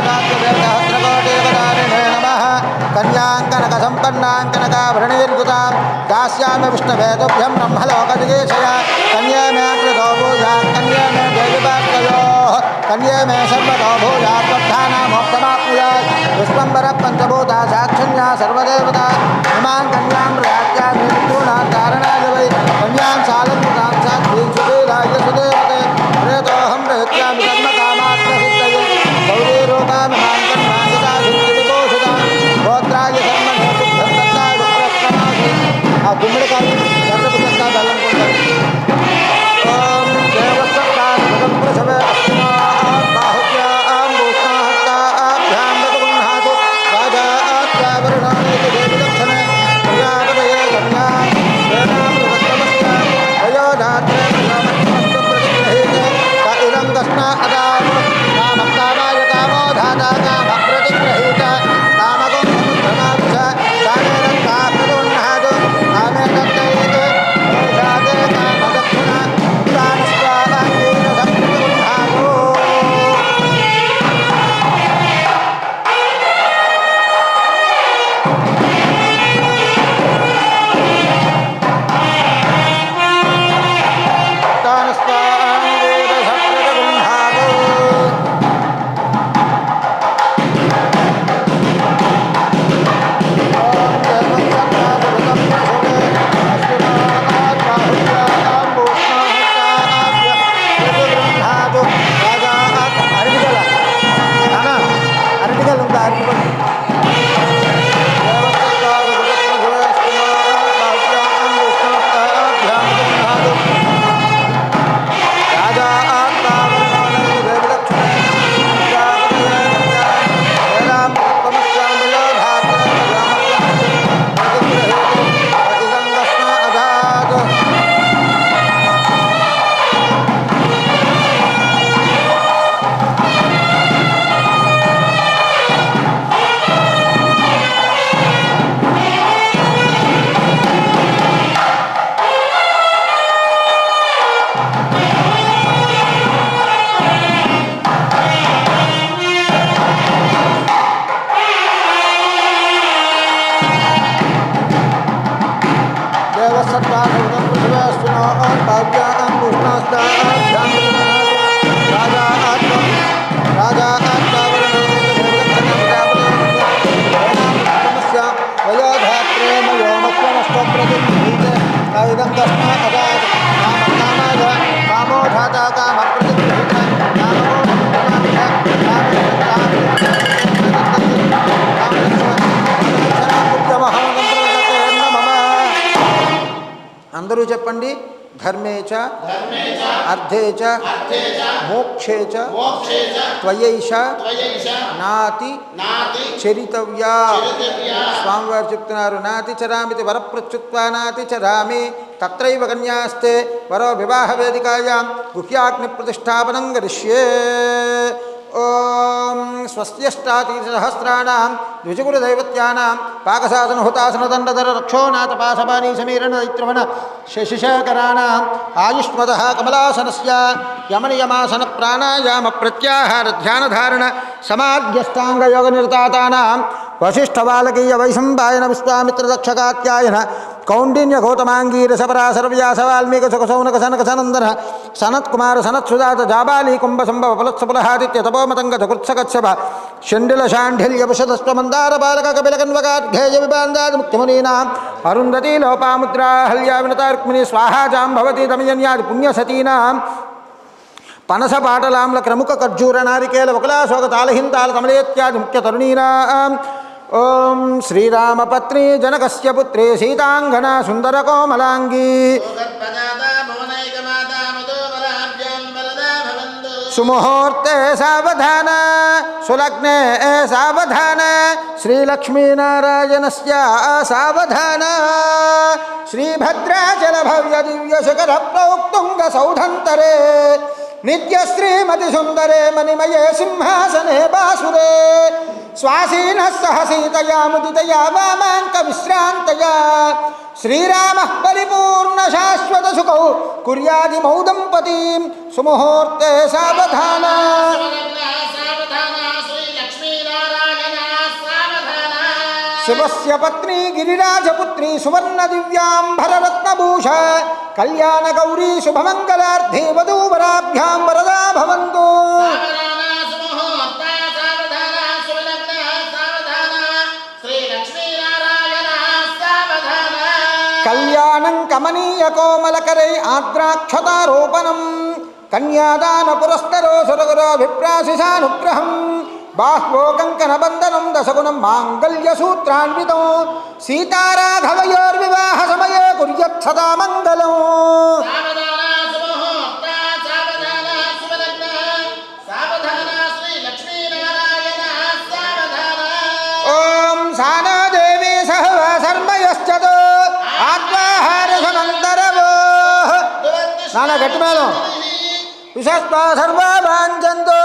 కన్యాంకనక సంపన్నాంకనకాభరణీర్గుతాం దాస్యామి విష్ణువేతుభ్యం బ్రహ్మలోకజిగేశయ కన్యే మే కృతో భూయాత్ కన్యే మే దేవిపాత్రయోః కన్యే మే సర్వతో భూయాత్ వర్ధానామోక్షమాప్నుయాత్ విశ్వంబర పంచభూతా సాక్షిణ్యా సర్వదేవతా ఇమాం కన్యాం రాజ్యాద్రితృణాధారణాయ వై కన్యాం సాలంకృతాం సాధ్వీం సుధీరాయ సుదేవతే ప్రేతోహం ప్రయత్యామి కర్మకామాత్మసిద్ధయే గౌరీరూపామిమాం కన్యాయతా సిద్ధివిభూషితా గోత్రాయ కర్మణే శుద్ధం దత్తాయ విప్రస్కరాసి ఆ గుమ్మడికాయ గర్భపు చెత్త బెల్లంకుంటారు ఓం దేవసత్తాన్ ప్రసవే అస్మాత్ బాహువ్యాం భూష్ణాహస్తాభ్యాం గృహ్ణాతు రాజాత్యావరుణానేతి దేవిదక్షిణే ప్రజాపతయే కన్యా వేదామృతస్తమస్య వయోధాత్రే ప్రజామస్తు ప్రతిగ్రహీతే త ఇదం దస్నా అదాము కామకామాయ కామో ధాతా కామ ప్రతిగ్రహీత కామకం సముద్రమాక్ష కామేన కామృతోన్హాతు కామే దత్తైతే దోషాదే కామదక్షిణ ఉత్తానస్వాంగేన సంకృతోన్హాతు ఉత్తానస్వాంగేన సంకృతోన్హాతు అరటిగలు ఉందా అరటిపండు అందరూ చెప్పండి. ధర్మే చ అర్థే చ మోక్షే చ త్వయైష నాతి చరితవ్యా. స్వామివారు చెప్తున్నారు, నాతి చరామితి వరప్రత్యుత్వా నాతి చరామి తత్రైవ కన్యాస్తే వరో వివాహ వేదికాయాం గుహ్యాగ్ని ప్రతిష్టాపనం కరిష్యే. ఓం స్వస్త్యష్టాతీసహస్రాణం ద్విజగురుదైవత్యానాం పాకసాధనహుతాసనదండధర రక్షోనాథపాశపానీ సమీరణ దైత్రవణ శశిశేఖరాణాం ఆయుష్మదః కమలాసనస్య యమనియమాసన ప్రాణాయామ ప్రత్యాహార ధ్యానధారణ సమాధ్యష్టాంగయోగ నిరతాతానాం వశిష్ఠబాలకీయ వైశంపాయన విశ్వామిత్రదక్షకాత్యాయన కౌండిన్య గౌతమాంగీరసపరాశర వ్యాస వాల్మీక సుఖసౌనక సనక సనందన సనత్కుమార సనత్సుజాత జాబాలీ కుంభ సంభవ ఫలత్సపులహాదిత్య తపోమతంగ జగుత్సకత్సభ షండిల శాంఢిల్యపుషదస్వ మందార బాలక కపిల కన్వకార్ఘేయ విబాందాది ముఖ్యమునీనాం అరుంధతీ లోపాముద్రా హల్యా వినతారుక్మిణి స్వాహా జాంభవతి దమయన్యాది పుణ్యసతీనాం పనస పాటలాంల క్రముక ఖర్జూర నారికేల వకులాశోక తాళహింతాల కమలేత్యాది ముఖ్య తరుణీనాం. ఓం శ్రీరామపత్ని జనకస్య పుత్రి సీతాంగనా సుందర కోమలాంగీ సుముహూర్తే సావధాన సులగ్నే సావధాన శ్రీలక్ష్మీనారాయణస్య సావధాన శ్రీభద్రాచల భవ్య దివ్య శిఖర ప్రౌక్తుంగ సౌధంతరే నిత్యశ్రీమతి సుందరే మణిమయే సింహాసనే బాసురే శ్వాసీన సహ సీతయా ముదితయా వామాంక విశ్రాంతయా శ్రీరామ పరిపూర్ణ శాశ్వత సుఖౌ కుర్యాదిమౌ దంపతీం సుముహూర్తే సావధాన. దేవస్య పత్ని గిరిరాజపుత్రి సువర్ణ దివ్యాంబరరత్నభూష కళ్యాణ గౌరీ శుభమంగళార్థే వధూవరాభ్యాం వరదా భవంతు. కళ్యాణం కమనీయ కోమలకరై ఆద్రాక్షతారోపణం కన్యాదాన పురస్కరో సురగురోభిప్రాశిషానుగ్రహం బాహ్వో కంకణబంధనం దశగుణం మాంగళ్యసూత్రాన్వితం సీతారాఘవయోర్వివాహ సమయే కుర్యత్ సదా మంగళం. ఓం సానాదేవి సహవ శర్మయశ్చదో ఆత్మాహార సమంతరవో నాన్న గట్టి మేళం విశస్తా సర్వాభాంజంతో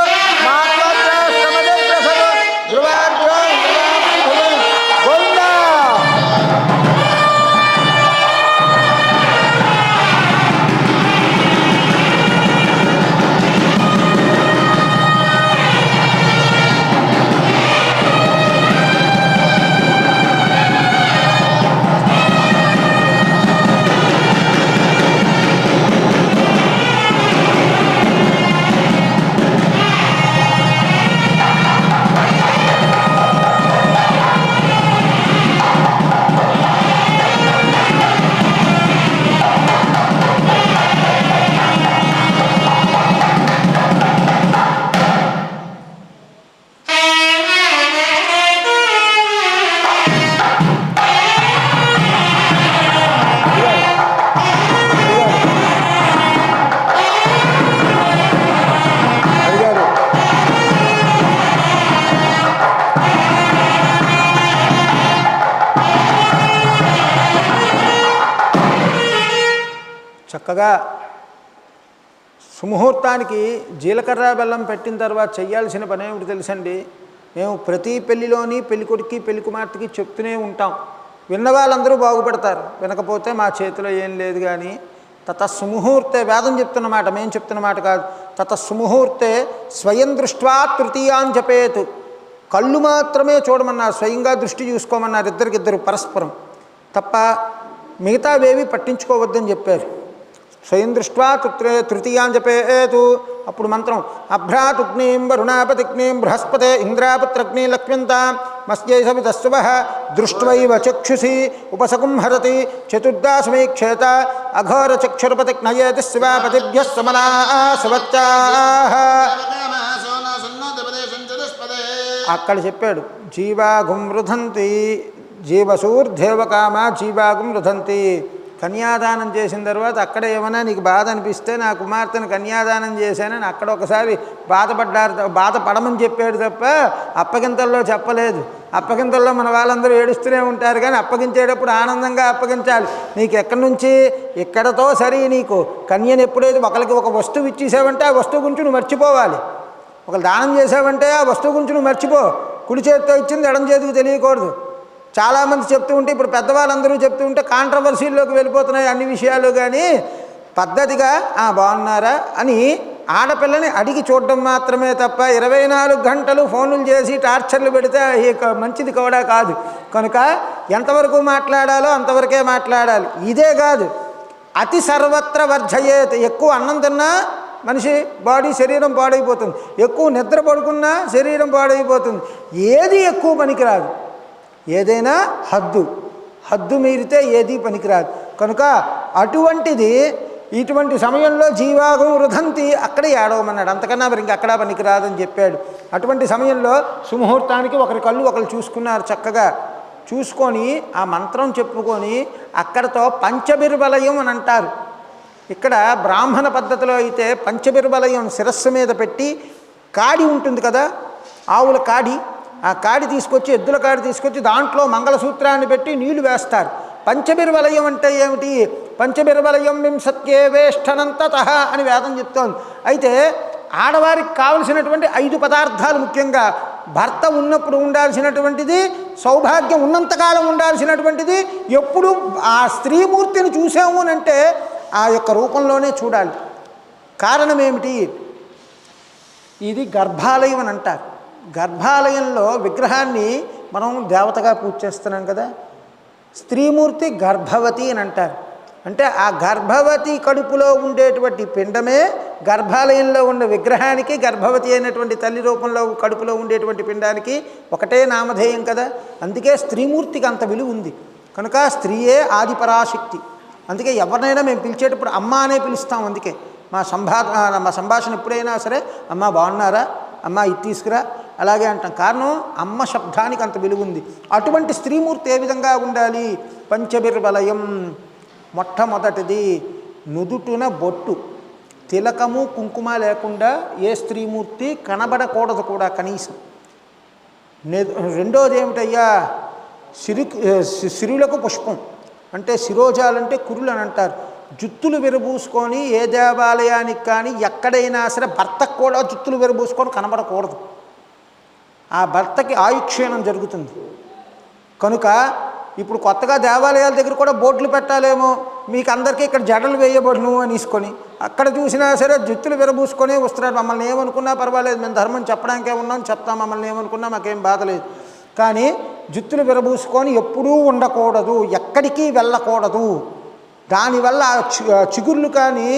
గోవిందా. చక్కగా సుముహూర్తానికి జీలకర్ర బెల్లం పెట్టిన తర్వాత చెయ్యాల్సిన పని ఏమిటి తెలుసండి. మేము ప్రతి పెళ్లిలోని పెళ్ళికొడుకి పెళ్లి కుమార్తెకి చెప్తూనే ఉంటాం. విన్న వాళ్ళందరూ బాగుపడతారు, వినకపోతే మా చేతిలో ఏం లేదు. కానీ తతస్సుముహూర్తే వేదం చెప్తున్నమాట, మేము చెప్తున్నమాట కాదు. తతస్సుముహూర్తే స్వయం దృష్ట్వా తృతీయాం జపేతు. కళ్ళు మాత్రమే చూడమన్నారు, స్వయంగా దృష్టి చూసుకోమన్నారు. ఇద్దరికిద్దరు పరస్పరం తప్ప మిగతావేవి పట్టించుకోవద్దని చెప్పారు. స్వయం దృష్ట్వా తృతీయాం జపేతు. అప్పుడు మంత్రం అభ్రాతుగ్నిం వరుణాపతిగ్నిం బృహస్పతే ఇంద్రాపుత్రగ్ని లక్ష్మ్యంతాం మస్యై సవితస్సువ దృష్ట్వైవ చక్షుషి ఉపసంహరతి చతుర్దాశమీక్షేత అఘోరచక్షురపతిగ్నయేతి శివాపతిభ్యः సమనా సువచ్చాః. అక్కడ చెప్పాడు జీవాగుం వృధంతి జీవసూర్దేవకామ జీవాగుం వృధంతి. కన్యాదానం చేసిన తర్వాత అక్కడ ఏమైనా నీకు బాధ అనిపిస్తే నా కుమార్తెను కన్యాదానం చేశానని అక్కడ ఒకసారి బాధపడమని చెప్పాడు తప్ప అప్పగింతల్లో చెప్పలేదు. అప్పగింతల్లో మన వాళ్ళందరూ ఏడుస్తూనే ఉంటారు, కానీ అప్పగించేటప్పుడు ఆనందంగా అప్పగించాలి. నీకు ఎక్కడి నుంచి ఇక్కడతో సరి. నీకు కన్యను ఎప్పుడైతే ఒకరికి ఒక వస్తువు ఇచ్చేసావంటే ఆ వస్తువు గురించి నువ్వు మర్చిపోవాలి. ఒకరు దానం చేసావంటే ఆ వస్తువు గురించి నువ్వు మర్చిపో. కుడి చేతితో ఇచ్చింది ఎడం చేతికి తెలియకూడదు. చాలామంది చెప్తూ ఉంటే, ఇప్పుడు పెద్దవాళ్ళందరూ చెప్తూ ఉంటే కాంట్రవర్సీల్లోకి వెళ్ళిపోతున్నాయి అన్ని విషయాలు. కానీ పద్ధతిగా బాగున్నారా అని ఆడపిల్లని అడిగి చూడడం మాత్రమే తప్ప 24 గంటలు ఫోన్లు చేసి టార్చర్లు పెడితే మంచిది కూడా కాదు. కనుక ఎంతవరకు మాట్లాడాలో అంతవరకే మాట్లాడాలి. ఇదే కాదు, అతి సర్వత్ర వర్జయేత్. ఎక్కువ అన్నం తిన్నా మనిషి శరీరం పాడైపోతుంది, ఎక్కువ నిద్ర పడుకున్నా శరీరం పాడైపోతుంది. ఏది ఎక్కువ పనికిరాదు, ఏదైనా హద్దు మీరితే ఏది పనికిరాదు. కనుక అటువంటిది ఇటువంటి సమయంలో జీవాగం వృధంతి అక్కడే ఏడవమన్నాడు. అంతకన్నా మరి ఇంక అక్కడ పనికిరాదని చెప్పాడు. అటువంటి సమయంలో సుముహూర్తానికి ఒకరి కళ్ళు ఒకరు చూసుకున్నారు. చక్కగా చూసుకొని ఆ మంత్రం చెప్పుకొని అక్కడతో పంచబిర్బలయం అని అంటారు. ఇక్కడ బ్రాహ్మణ పద్ధతిలో అయితే పంచబిర్బలయం శిరస్సు మీద పెట్టి కాడి ఉంటుంది కదా, ఆవుల కాడి, ఆ కాడి తీసుకొచ్చి ఎద్దుల కాడి తీసుకొచ్చి దాంట్లో మంగళసూత్రాన్ని పెట్టి నీళ్లు వేస్తారు. పంచబిర్వలయం అంటే ఏమిటి? పంచబిర్వలయం వింశత్యే వేష్టనంతతః అని వేదం చెప్తోంది. అయితే ఆడవారికి కావలసినటువంటి 5 పదార్థాలు, ముఖ్యంగా భర్త ఉన్నప్పుడు ఉండాల్సినటువంటిది, సౌభాగ్యం ఉన్నంతకాలం ఉండాల్సినటువంటిది, ఎప్పుడు ఆ స్త్రీమూర్తిని చూసాము అంటే ఆ యొక్క రూపంలోనే చూడాలి. కారణం ఏమిటి? ఇది గర్భాలయం అని అంటారు. గర్భాలయంలో విగ్రహాన్ని మనం దేవతగా పూజ చేస్తున్నాం కదా. స్త్రీమూర్తి గర్భవతి అని అంటారు. అంటే ఆ గర్భవతి కడుపులో ఉండేటువంటి పిండమే గర్భాలయంలో ఉన్న విగ్రహానికి, గర్భవతి అయినటువంటి తల్లి రూపంలో కడుపులో ఉండేటువంటి పిండానికి ఒకటే నామధేయం కదా. అందుకే స్త్రీమూర్తికి అంత విలువ ఉంది. కనుక స్త్రీయే ఆదిపరాశక్తి. అందుకే ఎవరినైనా మేము పిలిచేటప్పుడు అమ్మ అనే పిలుస్తాం. అందుకే మా సంభాషణ ఎప్పుడైనా సరే అమ్మ బాగున్నారా, అమ్మ ఇది తీసుకురా, అలాగే అంటాం. కారణం అమ్మ శబ్దానికి అంత విలువ ఉంది. అటువంటి స్త్రీమూర్తి ఏ విధంగా ఉండాలి? పంచబిర్వలయం. మొట్టమొదటిది నుదుటున బొట్టు, తిలకము కుంకుమ లేకుండా ఏ స్త్రీమూర్తి కనబడకూడదు కూడా కనీసం. రెండోది ఏమిటయ్యా? సిరులకు పుష్పం. అంటే శిరోజాలంటే కురులు అని అంటారు. జుత్తులు విరబూసుకొని ఏ దేవాలయానికి కానీ ఎక్కడైనా సరే భర్తకు కూడా జుత్తులు విరబూసుకొని కనబడకూడదు. ఆ భర్తకి ఆయుక్షీణం జరుగుతుంది. కనుక ఇప్పుడు కొత్తగా దేవాలయాల దగ్గర కూడా బోర్డులు పెట్టాలేమో, మీకు అందరికీ ఇక్కడ జడలు వేయబడును అని తీసుకొని అక్కడ చూసినా సరే జుత్తులు విరబూసుకొని వస్తున్నారు. మమ్మల్ని ఏమనుకున్నా పర్వాలేదు, మేము ధర్మం చెప్పడానికే ఉన్నాం, చెప్తాం, మమ్మల్ని ఏమనుకున్నా మాకేం బాధ లేదు. కానీ జుత్తులు విరబూసుకొని ఎప్పుడూ ఉండకూడదు, ఎక్కడికి వెళ్ళకూడదు. దానివల్ల చిగుర్లు కానీ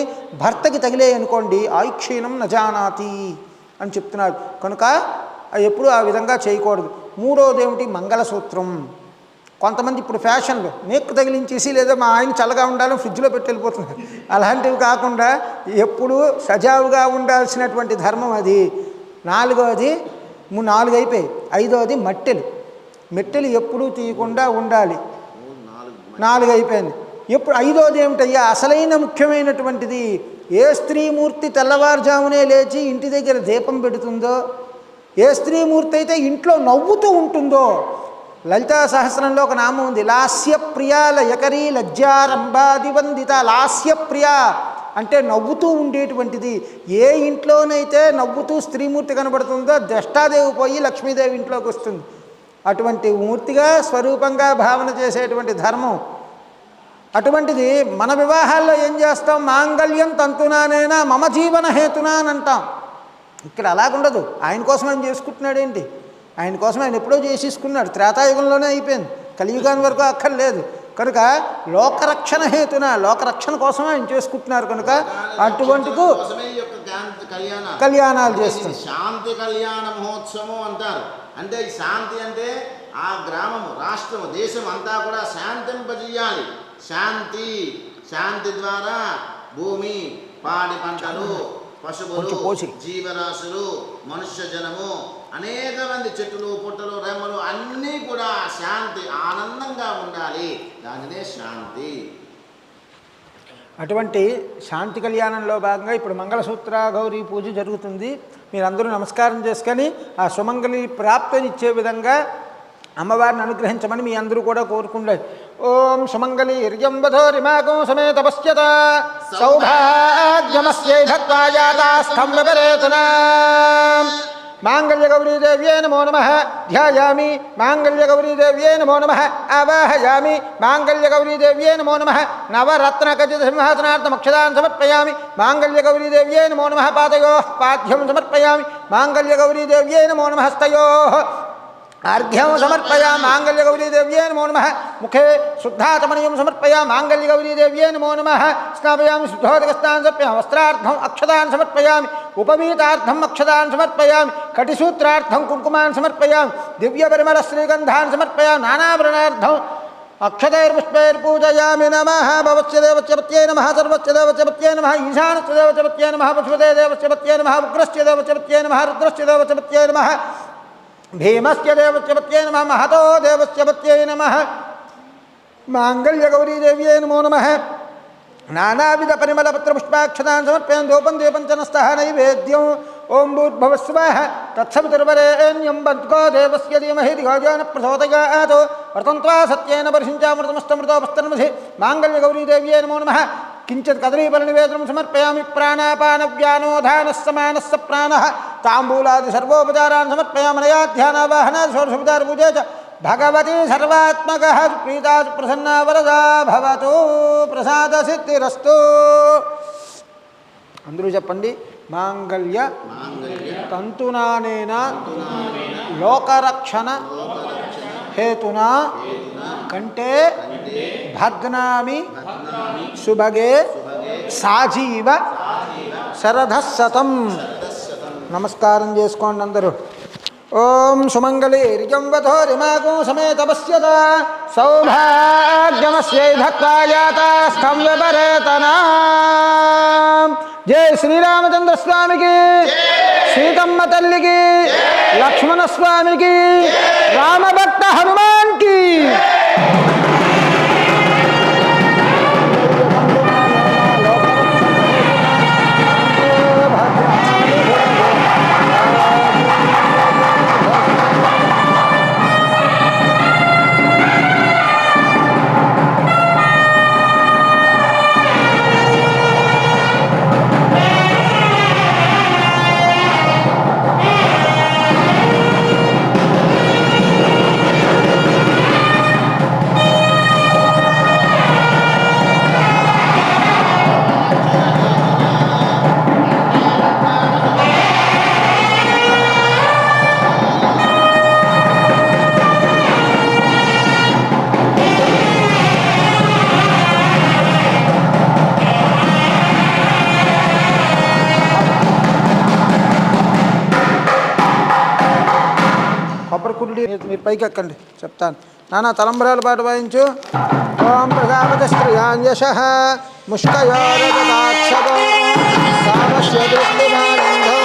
భర్తకి తగిలే అనుకోండి, ఆయుక్షీణం నజానాతి అని చెప్తున్నారు. కనుక ఎప్పుడూ ఆ విధంగా చేయకూడదు. మూడోది ఏమిటి? మంగళసూత్రం. కొంతమంది ఇప్పుడు ఫ్యాషన్లో నేక్కు తగిలించేసి లేదా మా ఆయన చల్లగా ఉండాలని ఫ్రిడ్జ్లో పెట్టి వెళ్ళిపోతున్నారు. అలాంటివి కాకుండా ఎప్పుడూ సజావుగా ఉండాల్సినటువంటి ధర్మం అది. నాలుగోది 4 అయిపోయాయి. ఐదోది మెట్టెలు ఎప్పుడూ తీయకుండా ఉండాలి. 4 అయిపోయింది. ఎప్పుడు ఐదోది ఏమిటయ్యా? అసలైన ముఖ్యమైనటువంటిది. ఏ స్త్రీమూర్తి తెల్లవారుజామునే లేచి ఇంటి దగ్గర దీపం పెడుతుందో, ఏ స్త్రీమూర్తి అయితే ఇంట్లో నవ్వుతూ ఉంటుందో. లలితా సహస్రంలో ఒక నామం ఉంది, లాస్యప్రియ లయకరీ లజ్జారంభాదివందిత. లాస్యప్రియ అంటే నవ్వుతూ ఉండేటువంటిది. ఏ ఇంట్లోనైతే నవ్వుతూ స్త్రీమూర్తి కనబడుతుందో ద్రష్టాదేవి పోయి లక్ష్మీదేవి ఇంట్లోకి వస్తుంది. అటువంటి మూర్తిగా స్వరూపంగా భావన చేసేటువంటి ధర్మం. అటువంటిది మన వివాహాల్లో ఏం చేస్తాం? మాంగళ్యం తంతునానైనా మమ జీవన హేతునా అని అంటాం. ఇక్కడ అలాగుండదు. ఆయన కోసం ఆయన చేసుకుంటున్నాడు ఏంటి? ఆయన కోసం ఆయన ఎప్పుడో చేసేసుకున్నాడు. త్రేతాయుగంలోనే అయిపోయింది, కలియుగాని వరకు అక్కర్లేదు. కనుక లోకరక్షణ హేతున, లోకరక్షణ కోసం ఆయన చేసుకుంటున్నారు. కనుక అటువంటి కళ్యాణాలు చేస్తారు. శాంతి కళ్యాణ మహోత్సవం అంటారు. అంటే ఈ శాంతి అంటే ఆ గ్రామము, రాష్ట్రము, దేశం అంతా కూడా శాంతింపజేయాలి. శాంతి ద్వారా భూమి, పాడి పంటలు, పశువులు, జీవరాశులు, మనుష్య జనము, అనేక మంది చెట్టులు, పుట్టలు, రెమ్మలు అన్నీ కూడా శాంతి, ఆనందంగా ఉండాలి. దానినే శాంతి. అటువంటి శాంతి కళ్యాణంలో భాగంగా ఇప్పుడు మంగళసూత్ర గౌరీ పూజ జరుగుతుంది. మీరందరూ నమస్కారం చేసుకొని ఆ సుమంగళి ప్రాప్తినిచ్చే విధంగా అమ్మవారిని అనుగ్రహించమని మీ అందరూ కూడా కోరుకుంటారు. ఓం సుమంగళి ర్యంబధోరిమాగం సమేత పశ్యత సౌభాగ్యమస్యై భక్తాయాతాస్థం విపరేతునా. మాంగళ్యగౌరీదేవ్యై నమో నమః ధ్యాయామి. మాంగళ్యగౌరీదేవ్యై నమో నమః ఆవాహయామి. మాంగళ్యగౌరీదేవ్యై నమో నమః నవరత్నఖచిత సింహాసనార్థమక్షదాన్ సమర్పయామి. మాంగళ్యగౌరీదేవ్యై నమో నమః పాదయోః పాద్యం సమర్పయామి. మాంగళ్యగౌరీదేవ్యై నమో నమః హస్తయోః अर्घ्यम समर्पया. मांगल्यगौरीदेव्यै नमो नमः मुखे शुद्धाचमनीयं समर्पया. मांगल्यगौरीदेव्यै नमो नमः स्नापयामि. शुद्धोदकस्नानं समर्पयामि. वस्त्रार्थम् अक्षतान् समर्पयामि. उपवीतार्थम् अक्षतान् समर्पयामि. कटिसूत्रार्थं कुङ्कुमान् समर्पयामि. दिव्यपरिमलश्रीगन्धान् समर्पयामि. नानाभरणार्थम् अक्षतैर्पुष्पैर्पूजयामि. नमः भवस्य देवस्य पत्यै नमः. सर्वस्य देवस्य पत्यै नमः. ईशानस्य देवस्य पत्यै नमः. पशुपते देवस्य पत्यै नमः. उग्रस्य देवस्य पत्यै नमः. रुद्रस्य देवस्य पत्यै नमः. भीमस्य देवस्य पत्यै नमः. महतो देवस्य पत्यै नमः. मांगल्यगौरीदेव्यै नमो नमः. नानाविध परिमलपत्रपुष्पाक्षतान् समर्पयामि. धूपं दीपं च नस्तः नैवेद्यं. ओं भूर्भुवस्सुवः तत्सवितुर्वरेण्यं भर्गो देवस्य धीमहि धियो यो न प्रचोदयात्. व्रतं त्वा सत्येन परिषिञ्चामृतमस्तमृतोपस्तन्मधि. मांगल्यगौरीदेव्यै नमो नमः. किंचित कदलीफलनिवेदनं समर्पयामि. प्राणापानव्यानोधानः समानस्य प्राणः. ताम्बूलादि सर्वोपचारान् समर्पयामि. नया ध्यानावाहनादि षोडशोपचारपूजा च भगवती सर्वात्मकः प्रीता प्रसन्ना वरदा भवतु. प्रसादसिद्धिरस्तु. అందరూ చెప్పండి. మాంగళ్య తంతునానేన లోకరక్షణ హేతునా కంటే భగ్నామి సుభగే సాజీవ శరధశతం. నమస్కారం చేసుకోండి అందరూ. ఓం సుమంగళీర్యంవధోరిమాగో సమేత పశ్యత సౌభాగ్యమస్యైధక్వాయాతాస్థం విపరేతనా. జై శ్రీరామచంద్ర స్వామికి, సీతమ్మ తల్లికి, లక్ష్మణ స్వామికి, రామభక్త హనుమాన్కి. కొబ్బరికుళ్ళు మీరు పైకి ఎక్కండి, చెప్తాను. నానా తలంబరాల పాట వాయించు. ఓం ప్రజాపతి శ్రియాన్యశ ముష్కయోరదాక్షదో సామస్య దృష్టిమానందో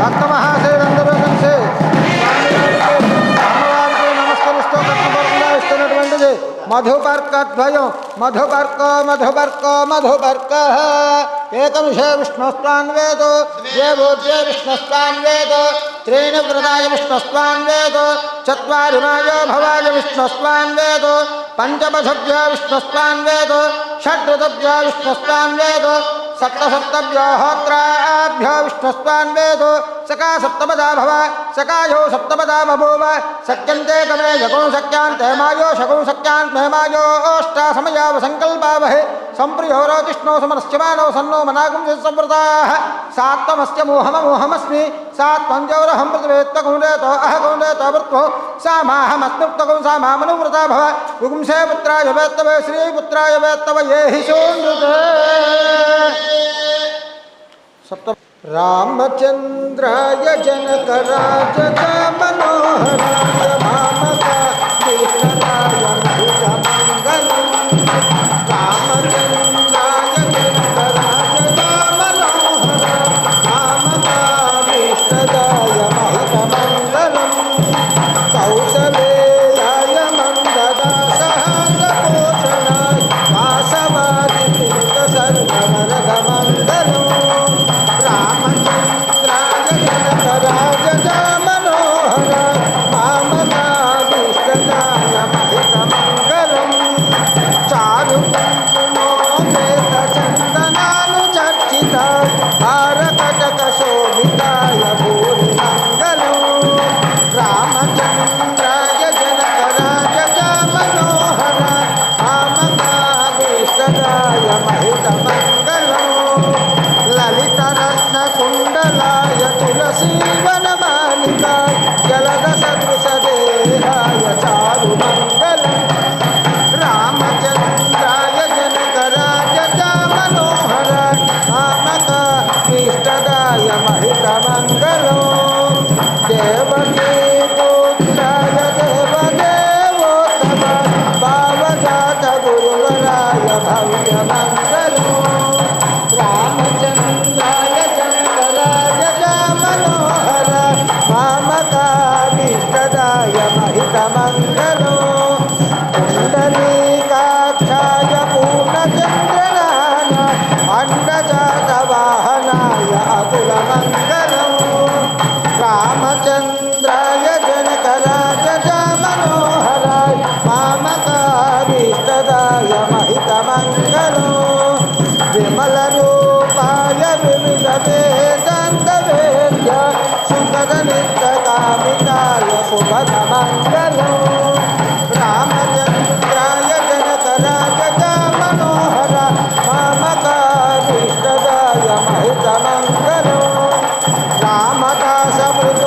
భక్తమహాశయులందరూ కలిసి అమ్మవారికి నమస్కరిస్తూ కృష్ణపర్కుండా ఇస్తున్నటువంటిది మధుపర్కద్వయం మధుపర్కో మధుపర్కో మధుపర్క ఏకమిషే విష్ణుస్వాన్వేదో దేవోద్యే విష్ణుస్వాన్వేదో త్రీణి వ్రతాయ విష్ణుస్వాన్వేదో చత్వారిమాయో భవాయ విష్ణుస్వాన్వేదో పంచమసభ్యో విష్ణుస్వాన్వేదో షడ్రుతభ్యో విష్ణుస్వాన్వేదో सप्तसप्तभ्यो होत्राभ्यो विष्णुस्वान्वेदो सका सप्तपदा भव सकायो सप्तपदा बभूव शक्यन्ते तमे जगुं शक्यान्ते मायो शकुं शक्यान्त मे मायोष्टा समयाव संकल्पावहे संप्रियो रोतिष्णो समरस्यमानो सन्नो मनागुं संवृताः सात्वमस्य मोहमस्मि सात्वञ्जौरहं प्रतिवेत्तकुंडेतो अहकुंडेतो वृत्तो सा माहमस्नुक्तकुं सा मामनुवृता भव विगुंसे पुत्राय वेत्तवे श्रीपुत्राय वेत्तव ये हि शून्यते सप्त रामचंद्राय जनकराज मनोहराय मामकाय मंगलम रामचंद्राय जनकराज मनोहराय मामकाय मंगलम कौसलेयाय मंददासाय पोषणाय वासवादि तीर्थ सर्वमरद मंगलम रामचंद्राय जनकराज मनोहराय मामकाभीष्टदाय महितमंगलम चारु कुङ्कुमोपेतचन्दनानुचर्चिताय हारकटकशोभिताय भूरिमङ्गलम् रामचंद्राय जनकराज मनोहराय मामकाभीष्टदाय महितमङ्गलम् ललितरत्नकुण्डलाय तुलसीवनमालिकाय जलदसदृशदेहाय चारुमङ्गलम् रामचंद्राय जनकराज मनोहराय मामकाभीष्टदाय महितमङ्गलम् देवकी पुत्राय देवदेवोत्तमाय भावजात गुरुवराय भव्यमङ्गलम् रामचंद्राय जनकराज मनोहराय मामकाभीष्टदाय महितमङ्गलम् पुण्डरीकाक्षाय पूर्णचन्द्रनाय अण्डजातवाहनाय अतुलमङ्गलम् रामचंद्राय जनकराज मनोहराय मामकाभीष्टदाय महितमङ्गलम् विमलरूपाय विविधवेदान्तवेद्याय सुखदनित्यकामिताय शुभदमङ्गलम् रामचंद्राय जनकराज मनोहराय मामकाभीष्टदाय महितमङ्गलम् रामदासमृत